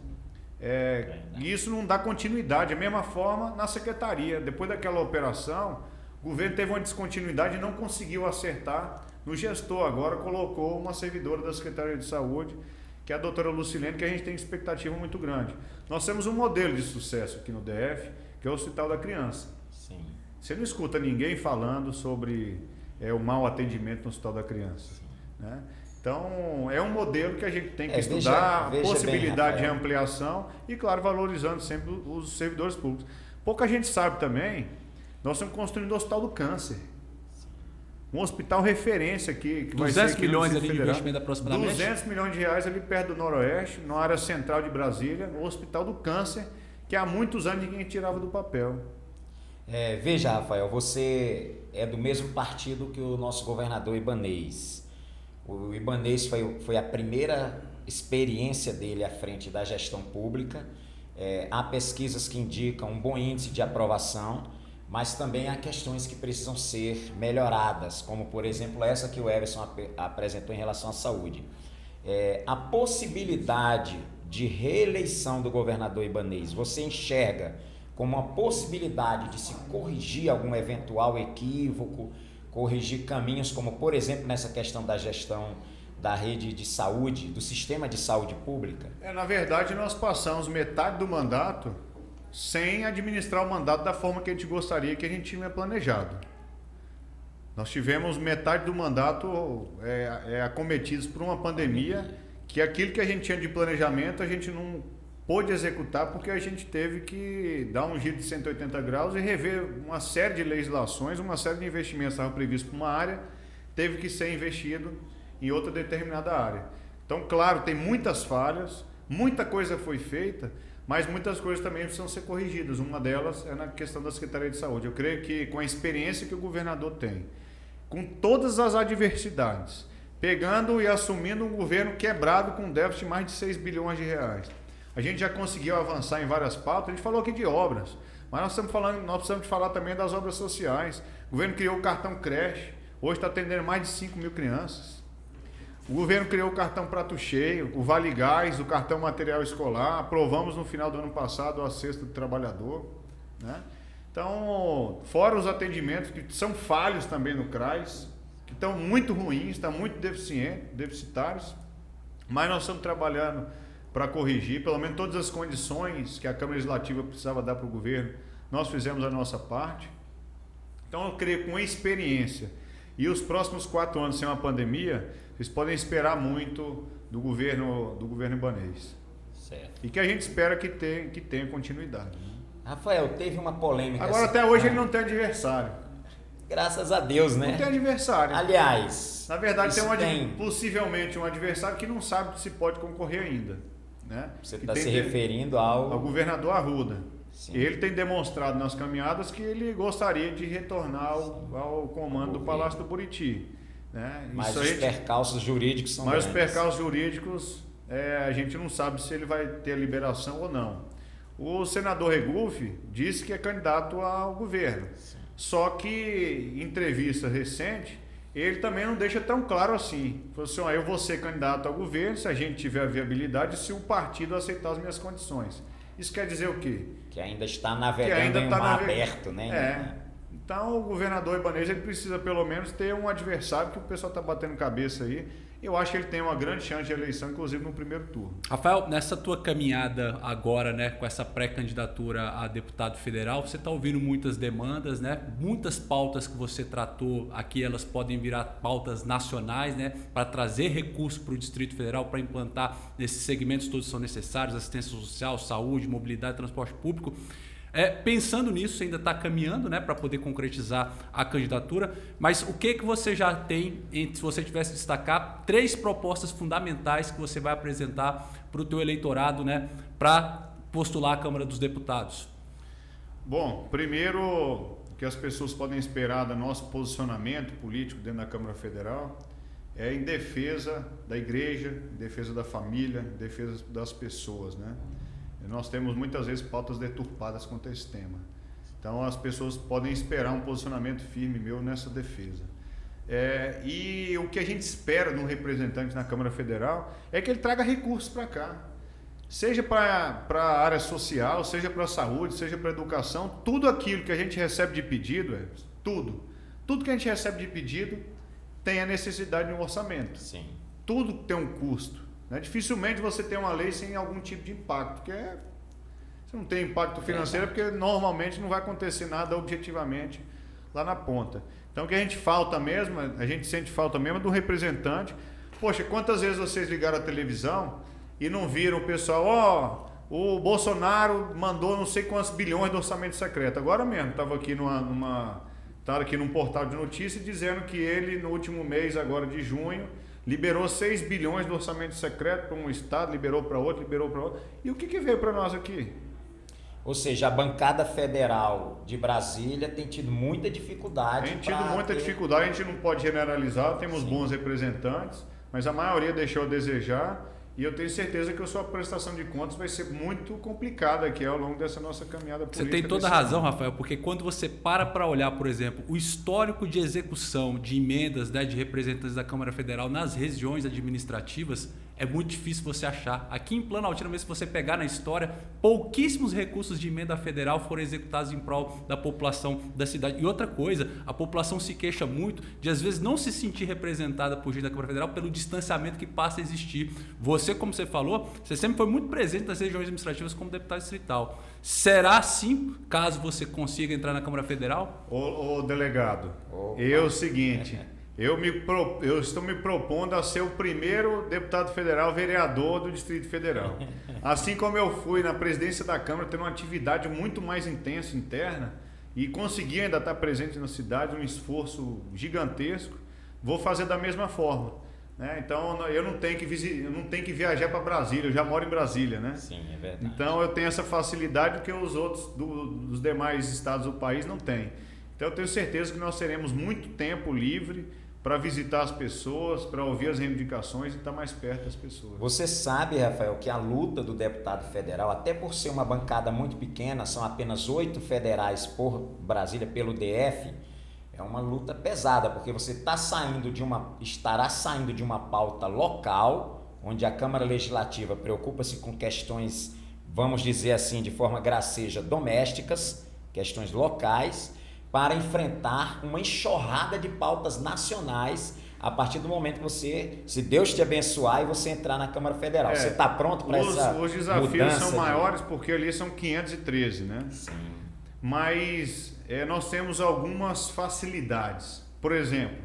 e isso não dá continuidade. Da mesma forma na secretaria, depois daquela operação, o governo teve uma descontinuidade e não conseguiu acertar no gestor. Agora colocou uma servidora da Secretaria de Saúde, que é a doutora Lucilene, que a gente tem expectativa muito grande. Nós temos um modelo de sucesso aqui no DF, que é o Hospital da Criança. Sim. Você não escuta ninguém falando sobre o mau atendimento no Hospital da Criança, né? Então, é um modelo que a gente tem que estudar, veja possibilidade bem, de ampliação e, claro, valorizando sempre os servidores públicos. Pouca gente sabe também, nós estamos construindo o Hospital do Câncer. Um hospital referência aqui, que vai ser 200 milhões ali de investimento aproximadamente. 200 milhões de reais ali perto do Noroeste, na área central de Brasília, o Hospital do Câncer, que há muitos anos ninguém tirava do papel. Veja, Rafael, você é do mesmo partido que o nosso governador Ibanez. O Ibanez foi a primeira experiência dele à frente da gestão pública. Há pesquisas que indicam um bom índice de aprovação, mas também há questões que precisam ser melhoradas, como, por exemplo, essa que o Everson apresentou em relação à saúde. A possibilidade de reeleição do governador Ibanez, você enxerga como uma possibilidade de se corrigir algum eventual equívoco, corrigir caminhos, como, por exemplo, nessa questão da gestão da rede de saúde, do sistema de saúde pública? Na verdade, nós passamos metade do mandato sem administrar o mandato da forma que a gente gostaria, que a gente tinha planejado. Nós tivemos metade do mandato acometidos por uma pandemia, que aquilo que a gente tinha de planejamento a gente não pôde executar, porque a gente teve que dar um giro de 180 graus e rever uma série de legislações, uma série de investimentos que estavam previstos para uma área, teve que ser investido em outra determinada área. Então, claro, tem muitas falhas, muita coisa foi feita, mas muitas coisas também precisam ser corrigidas. Uma delas é na questão da Secretaria de Saúde. Eu creio que com a experiência que o governador tem, com todas as adversidades, pegando e assumindo um governo quebrado com um déficit de mais de 6 bilhões de reais, a gente já conseguiu avançar em várias pautas. A gente falou aqui de obras, mas nós precisamos falar também das obras sociais. O governo criou o cartão creche, hoje está atendendo mais de 5 mil crianças. O governo criou o cartão Prato Cheio, o Vale Gás, o cartão material escolar. Aprovamos no final do ano passado a cesta do trabalhador, né? Então, fora os atendimentos que são falhos também no CRAS, que estão muito ruins, estão muito deficitários, mas nós estamos trabalhando para corrigir, pelo menos todas as condições que a Câmara Legislativa precisava dar para o governo, nós fizemos a nossa parte. Então, eu creio que com a experiência e os próximos 4 anos sem uma pandemia, vocês podem esperar muito do governo Ibanez. Certo. E que a gente espera que tenha continuidade. Rafael, teve uma polêmica. Agora, até hoje, ele não tem adversário. Graças a Deus, né? Não tem adversário. Aliás, na verdade, possivelmente um adversário que não sabe se pode concorrer ainda, né? Você está se referindo ao governador Arruda. Sim. Ele tem demonstrado nas caminhadas que ele gostaria de retornar ao comando do Palácio do Buriti, né? Mas os percalços jurídicos são grandes. Mas os percalços jurídicos, a gente não sabe se ele vai ter liberação ou não. O senador Regufe disse que é candidato ao governo. Sim. Só que em entrevista recente, ele também não deixa tão claro assim. Falou assim, eu vou ser candidato ao governo se a gente tiver viabilidade, se o partido aceitar as minhas condições. Isso quer dizer o quê? Que ainda está navegando em um mar aberto, né? Então o governador Ibanez ele precisa pelo menos ter um adversário que o pessoal está batendo cabeça aí. Eu acho que ele tem uma grande chance de eleição, inclusive no primeiro turno. Rafael, nessa tua caminhada agora, né, com essa pré-candidatura a deputado federal, você está ouvindo muitas demandas, né? Muitas pautas que você tratou aqui, elas podem virar pautas nacionais, né, para trazer recursos para o Distrito Federal, para implantar nesses segmentos todos que são necessários, assistência social, saúde, mobilidade, transporte público. Pensando nisso, você ainda está caminhando, né, para poder concretizar a candidatura, mas o que você já tem, se você tivesse que destacar, 3 propostas fundamentais que você vai apresentar para o teu eleitorado, né, para postular a Câmara dos Deputados? Bom, primeiro, o que as pessoas podem esperar do nosso posicionamento político dentro da Câmara Federal é em defesa da igreja, em defesa da família, em defesa das pessoas, né? Nós temos muitas vezes pautas deturpadas contra esse tema. Então as pessoas podem esperar um posicionamento firme meu nessa defesa. E o que a gente espera de um representante na Câmara Federal é que ele traga recursos para cá. Seja para a área social, seja para a saúde, seja para a educação, tudo aquilo que a gente recebe de pedido, tudo que a gente recebe de pedido tem a necessidade de um orçamento. Sim. Tudo tem um custo. Dificilmente você tem uma lei sem algum tipo de impacto, porque você não tem impacto financeiro, porque normalmente não vai acontecer nada objetivamente lá na ponta. Então o que a gente sente falta mesmo do representante. Poxa, quantas vezes vocês ligaram a televisão e não viram o pessoal, o Bolsonaro mandou não sei quantos bilhões de orçamento secreto. Agora mesmo, estava aqui num portal de notícias dizendo que ele no último mês agora de junho liberou 6 bilhões do orçamento secreto para um estado, liberou para outro. E o que veio para nós aqui? Ou seja, a bancada federal de Brasília tem tido muita dificuldade. Dificuldade, a gente não pode generalizar, temos bons representantes, mas a maioria deixou a desejar. E eu tenho certeza que a sua prestação de contas vai ser muito complicada aqui ao longo dessa nossa caminhada política. Você tem toda a razão, Rafael, porque quando você para olhar, por exemplo, o histórico de execução de emendas, né, de representantes da Câmara Federal nas regiões administrativas, é muito difícil você achar. Aqui em Planaltina, mesmo se você pegar na história, pouquíssimos recursos de emenda federal foram executados em prol da população da cidade. E outra coisa, a população se queixa muito de às vezes não se sentir representada por gente da Câmara Federal pelo distanciamento que passa a existir. Você, como você falou, você sempre foi muito presente nas regiões administrativas como deputado distrital. Será assim, caso você consiga entrar na Câmara Federal? Ô delegado, é o seguinte... Eu estou me propondo a ser o primeiro deputado federal vereador do Distrito Federal. Assim como eu fui na presidência da Câmara, tendo uma atividade muito mais intensa interna e consegui ainda estar presente na cidade, um esforço gigantesco, vou fazer da mesma forma. Né? Então eu não tenho que viajar para Brasília, eu já moro em Brasília. Né? Sim, é verdade. Então eu tenho essa facilidade que os outros dos demais estados do país não têm. Então eu tenho certeza que nós teremos muito tempo livre para visitar as pessoas, para ouvir as reivindicações e estar mais perto das pessoas. Você sabe, Rafael, que a luta do deputado federal, até por ser uma bancada muito pequena, são apenas 8 federais por Brasília, pelo DF, é uma luta pesada, porque você estará saindo de uma pauta local, onde a Câmara Legislativa preocupa-se com questões, vamos dizer assim, de forma graceja, domésticas, questões locais, para enfrentar uma enxurrada de pautas nacionais a partir do momento que você, se Deus te abençoar e você entrar na Câmara Federal. Você está pronto para essa mudança? Os desafios são maiores porque ali são 513, né? Sim. Mas nós temos algumas facilidades. Por exemplo,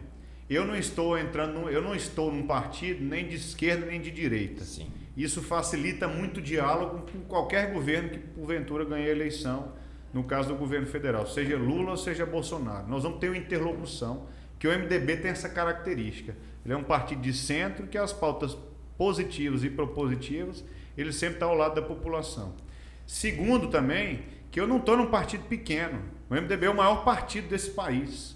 eu não estou num partido nem de esquerda nem de direita. Sim. Isso facilita muito o diálogo com qualquer governo que porventura ganhe a eleição. No caso do governo federal, seja Lula ou seja Bolsonaro. Nós vamos ter uma interlocução, que o MDB tem essa característica. Ele é um partido de centro que as pautas positivas e propositivas, ele sempre está ao lado da população. Segundo também, que eu não estou num partido pequeno. O MDB é o maior partido desse país.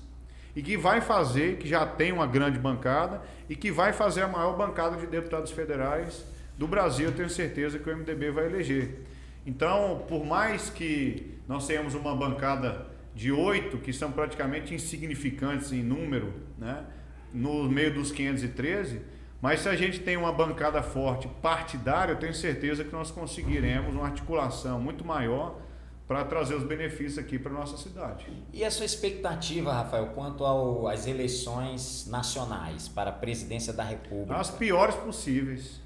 E que vai fazer, que já tem uma grande bancada, e que vai fazer a maior bancada de deputados federais do Brasil. Eu tenho certeza que o MDB vai eleger. Então, por mais que nós tenhamos uma bancada de 8, que são praticamente insignificantes em número, né, no meio dos 513, mas se a gente tem uma bancada forte partidária, eu tenho certeza que nós conseguiremos uma articulação muito maior para trazer os benefícios aqui para a nossa cidade. E a sua expectativa, Rafael, quanto às eleições nacionais para a presidência da República? As piores possíveis.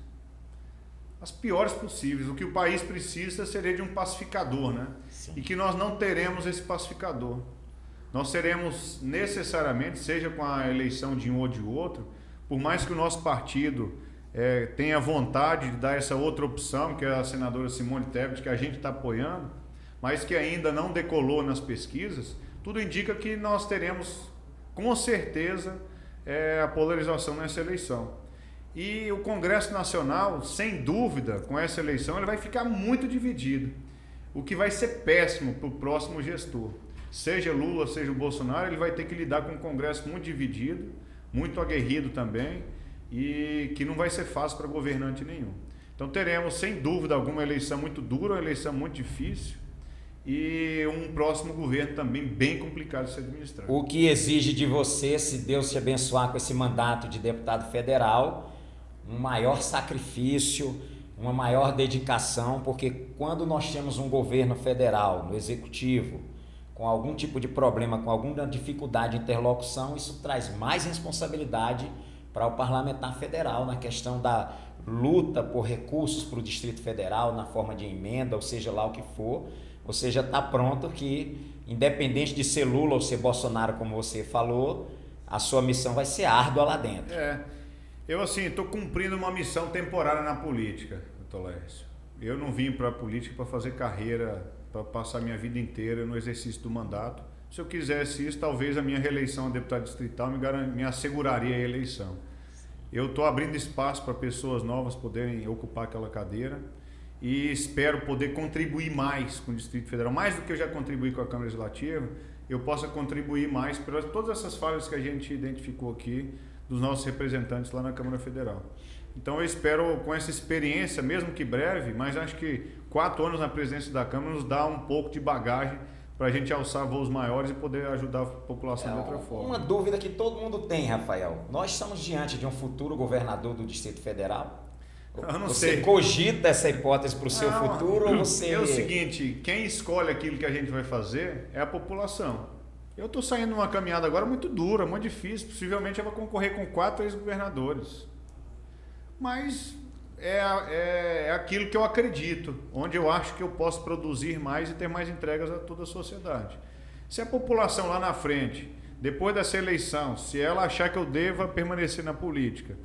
As piores possíveis. O que o país precisa seria de um pacificador, né? Sim. E que nós não teremos esse pacificador. Nós seremos necessariamente, seja com a eleição de um ou de outro, por mais que o nosso partido tenha vontade de dar essa outra opção, que é a senadora Simone Tebet, que a gente está apoiando, mas que ainda não decolou nas pesquisas, tudo indica que nós teremos, com certeza, a polarização nessa eleição. E o Congresso Nacional, sem dúvida, com essa eleição, ele vai ficar muito dividido, o que vai ser péssimo para o próximo gestor. Seja Lula, seja o Bolsonaro, ele vai ter que lidar com um Congresso muito dividido, muito aguerrido também, e que não vai ser fácil para governante nenhum. Então teremos, sem dúvida alguma, uma eleição muito dura, uma eleição muito difícil, e um próximo governo também bem complicado de se administrar. O que exige de você, se Deus te abençoar com esse mandato de deputado federal, um maior sacrifício, uma maior dedicação, porque quando nós temos um governo federal, no executivo, com algum tipo de problema, com alguma dificuldade de interlocução, isso traz mais responsabilidade para o parlamentar federal na questão da luta por recursos para o Distrito Federal, na forma de emenda, ou seja lá o que for. Você já está pronto que, independente de ser Lula ou ser Bolsonaro, como você falou, a sua missão vai ser árdua lá dentro. Eu assim, estou cumprindo uma missão temporária na política, doutor Laércio. Eu não vim para a política para fazer carreira, para passar minha vida inteira no exercício do mandato. Se eu quisesse isso, talvez a minha reeleição a deputado distrital me asseguraria a eleição. Eu estou abrindo espaço para pessoas novas poderem ocupar aquela cadeira e espero poder contribuir mais com o Distrito Federal, mais do que eu já contribuí com a Câmara Legislativa, eu possa contribuir mais para todas essas falhas que a gente identificou aqui dos nossos representantes lá na Câmara Federal. Então eu espero, com essa experiência, mesmo que breve, mas acho que 4 anos na presidência da Câmara nos dá um pouco de bagagem para a gente alçar voos maiores e poder ajudar a população de outra forma. Uma dúvida que todo mundo tem, Rafael. Nós estamos diante de um futuro governador do Distrito Federal? Eu não você sei. Cogita essa hipótese para o seu futuro ou você... É o seguinte, quem escolhe aquilo que a gente vai fazer é a população. Eu estou saindo numa caminhada agora muito dura, muito difícil. Possivelmente eu vou concorrer com 4 ex-governadores. Mas é aquilo que eu acredito, onde eu acho que eu posso produzir mais e ter mais entregas a toda a sociedade. Se a população lá na frente, depois dessa eleição, se ela achar que eu deva permanecer na política,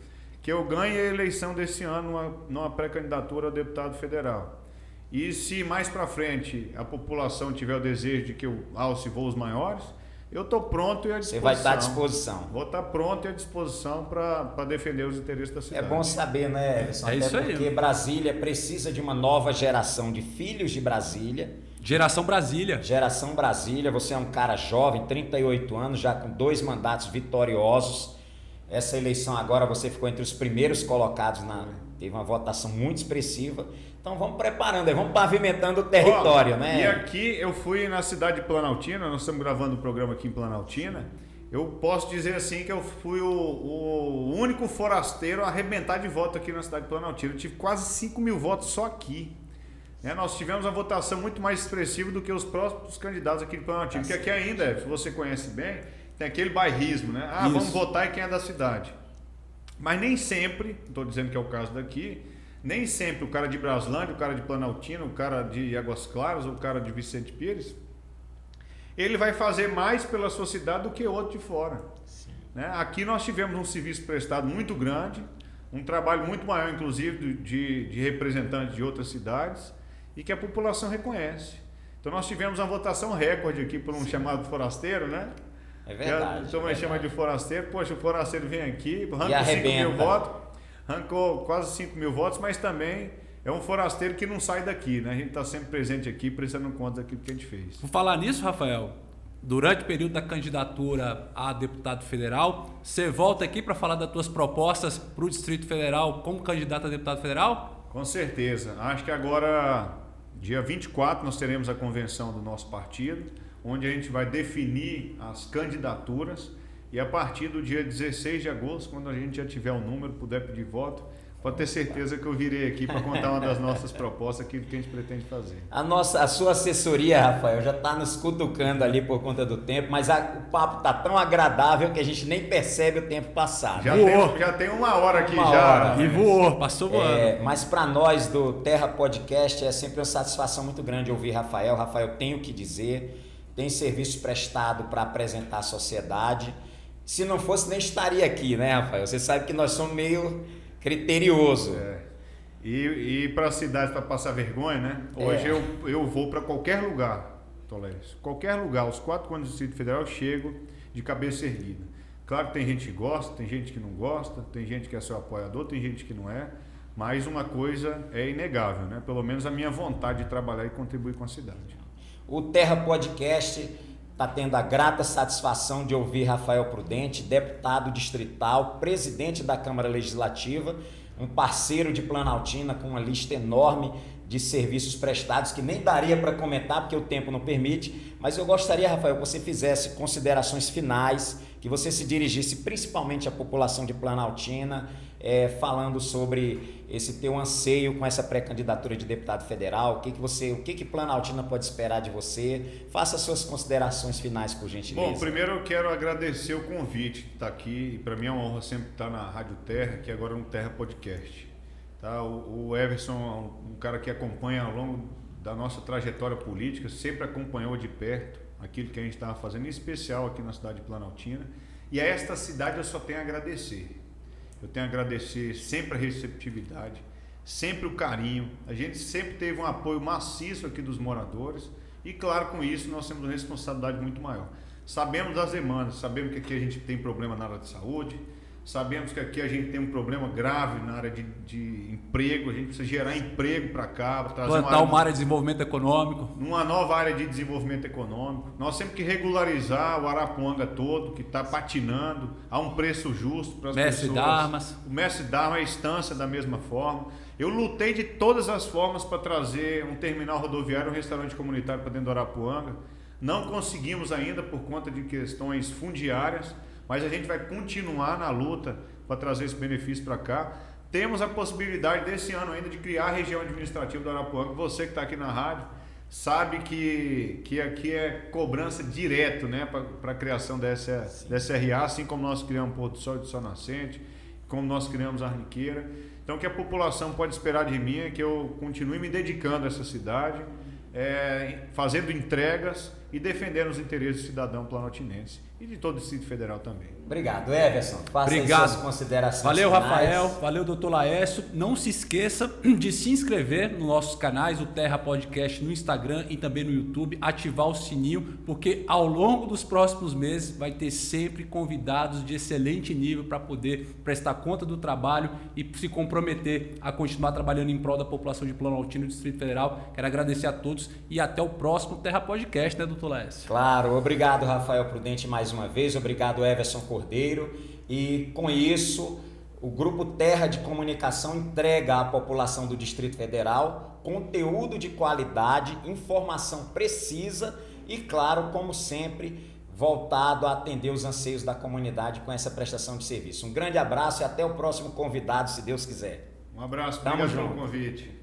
que eu ganhe a eleição desse ano numa pré-candidatura a deputado federal, e se mais para frente a população tiver o desejo de que eu alce voos maiores, eu estou pronto e à disposição. Você vai estar à disposição. Vou estar pronto e à disposição para defender os interesses da cidade. É bom saber, né, Everson? É isso aí. Porque Brasília precisa de uma nova geração de filhos de Brasília. Geração Brasília. Geração Brasília. Você é um cara jovem, 38 anos, já com 2 mandatos vitoriosos. Essa eleição agora você ficou entre os primeiros colocados, teve uma votação muito expressiva. Então vamos preparando, vamos pavimentando o território, né? E aqui eu fui na cidade de Planaltina, nós estamos gravando o programa aqui em Planaltina. Eu posso dizer assim que eu fui o único forasteiro a arrebentar de voto aqui na cidade de Planaltina. Eu tive quase 5 mil votos só aqui. Nós tivemos uma votação muito mais expressiva do que os próprios candidatos aqui de Planaltina. Porque aqui ainda, se você conhece bem, tem aquele bairrismo, né? Isso. Vamos votar em quem é da cidade. Mas nem sempre, estou dizendo que é o caso daqui, nem sempre o cara de Braslândia, o cara de Planaltina, o cara de Águas Claras, o cara de Vicente Pires, ele vai fazer mais pela sua cidade do que outro de fora. Né? Aqui nós tivemos um serviço prestado muito grande, um trabalho muito maior, inclusive, de representantes de outras cidades, e que a população reconhece. Então nós tivemos uma votação recorde aqui por um chamado forasteiro, né? É verdade. Então vai chamar de forasteiro. Poxa, o forasteiro vem aqui, arrancou 5 mil votos, arrancou quase 5 mil votos, mas também é um forasteiro que não sai daqui, né? A gente está sempre presente aqui, prestando conta daquilo que a gente fez. Por falar nisso, Rafael, durante o período da candidatura a deputado federal, você volta aqui para falar das tuas propostas para o Distrito Federal como candidato a deputado federal? Com certeza. Acho que agora, Dia 24 nós teremos a convenção do nosso partido, onde a gente vai definir as candidaturas e a partir do dia 16 de agosto, quando a gente já tiver o número, puder pedir voto, pode ter certeza que eu virei aqui para contar uma das nossas propostas, aquilo que a gente pretende fazer. A sua assessoria, Rafael, já está nos cutucando ali por conta do tempo, mas o papo está tão agradável que a gente nem percebe o tempo passar. Já tem 1 hora aqui já. E voou, passou voando. Mas para nós do Terra Podcast é sempre uma satisfação muito grande ouvir Rafael. Rafael tem o que dizer, tem serviço prestado para apresentar à sociedade. Se não fosse, nem estaria aqui, né, Rafael? Você sabe que nós somos meio criterioso. E para a cidade, para passar vergonha, né? Hoje eu vou para qualquer lugar, Toledo. Qualquer lugar, os 4 anos do Distrito Federal eu chego de cabeça erguida. Claro que tem gente que gosta, tem gente que não gosta, tem gente que é seu apoiador, tem gente que não é, mas uma coisa é inegável, né? Pelo menos a minha vontade de trabalhar e contribuir com a cidade. O Terra Podcast está tendo a grata satisfação de ouvir Rafael Prudente, deputado distrital, presidente da Câmara Legislativa, um parceiro de Planaltina com uma lista enorme de serviços prestados que nem daria para comentar porque o tempo não permite, mas eu gostaria, Rafael, que você fizesse considerações finais, que você se dirigisse principalmente à população de Planaltina, falando sobre esse teu anseio com essa pré-candidatura de deputado federal, o que Planaltina pode esperar de você? Faça suas considerações finais, por gentileza. Bom, primeiro eu quero agradecer o convite de estar aqui, para mim é uma honra sempre estar na Rádio Terra, que agora é um Terra Podcast. Tá? O Everson é um cara que acompanha ao longo da nossa trajetória política, sempre acompanhou de perto aquilo que a gente estava fazendo, em especial aqui na cidade de Planaltina, e a esta cidade eu só tenho a agradecer. Eu tenho a agradecer sempre a receptividade, sempre o carinho. A gente sempre teve um apoio maciço aqui dos moradores e, claro, com isso nós temos uma responsabilidade muito maior. Sabemos das demandas, sabemos que aqui a gente tem problema na área de saúde, sabemos que aqui a gente tem um problema grave na área de emprego, a gente precisa gerar emprego para cá, trazer uma área de desenvolvimento econômico. Uma nova área de desenvolvimento econômico. Nós temos que regularizar o Arapuanga todo, que está patinando a um preço justo para as pessoas. O Mestre Darmas, a Estância da mesma forma. Eu lutei de todas as formas para trazer um terminal rodoviário, um restaurante comunitário para dentro do Arapuanga. Não conseguimos ainda por conta de questões fundiárias, mas a gente vai continuar na luta para trazer esse benefício para cá. Temos a possibilidade desse ano ainda de criar a região administrativa do Arapuanga. Você que está aqui na rádio sabe que aqui é cobrança direto, né, para a criação dessa SRA, assim como nós criamos Porto do Sol e do Sol Nascente, como nós criamos a Arniqueira. Então, o que a população pode esperar de mim é que eu continue me dedicando a essa cidade, fazendo entregas e defendendo os interesses do cidadão planaltinense e de todo o Distrito Federal também. Obrigado, Everson. Faça aí suas considerações Valeu, finais. Rafael. Valeu, doutor Laércio. Não se esqueça de se inscrever nos nossos canais, o Terra Podcast no Instagram e também no YouTube, ativar o sininho, porque ao longo dos próximos meses vai ter sempre convidados de excelente nível para poder prestar conta do trabalho e se comprometer a continuar trabalhando em prol da população de Planaltina e do Distrito Federal. Quero agradecer a todos e até o próximo Terra Podcast, né, doutor Laércio? Claro, obrigado, Rafael Prudente, mais uma vez, obrigado, Everson Cordeiro, e com isso o Grupo Terra de Comunicação entrega à população do Distrito Federal conteúdo de qualidade, informação precisa e, claro, como sempre, voltado a atender os anseios da comunidade com essa prestação de serviço. Um grande abraço e até o próximo convidado, se Deus quiser. Um abraço, obrigado pelo convite.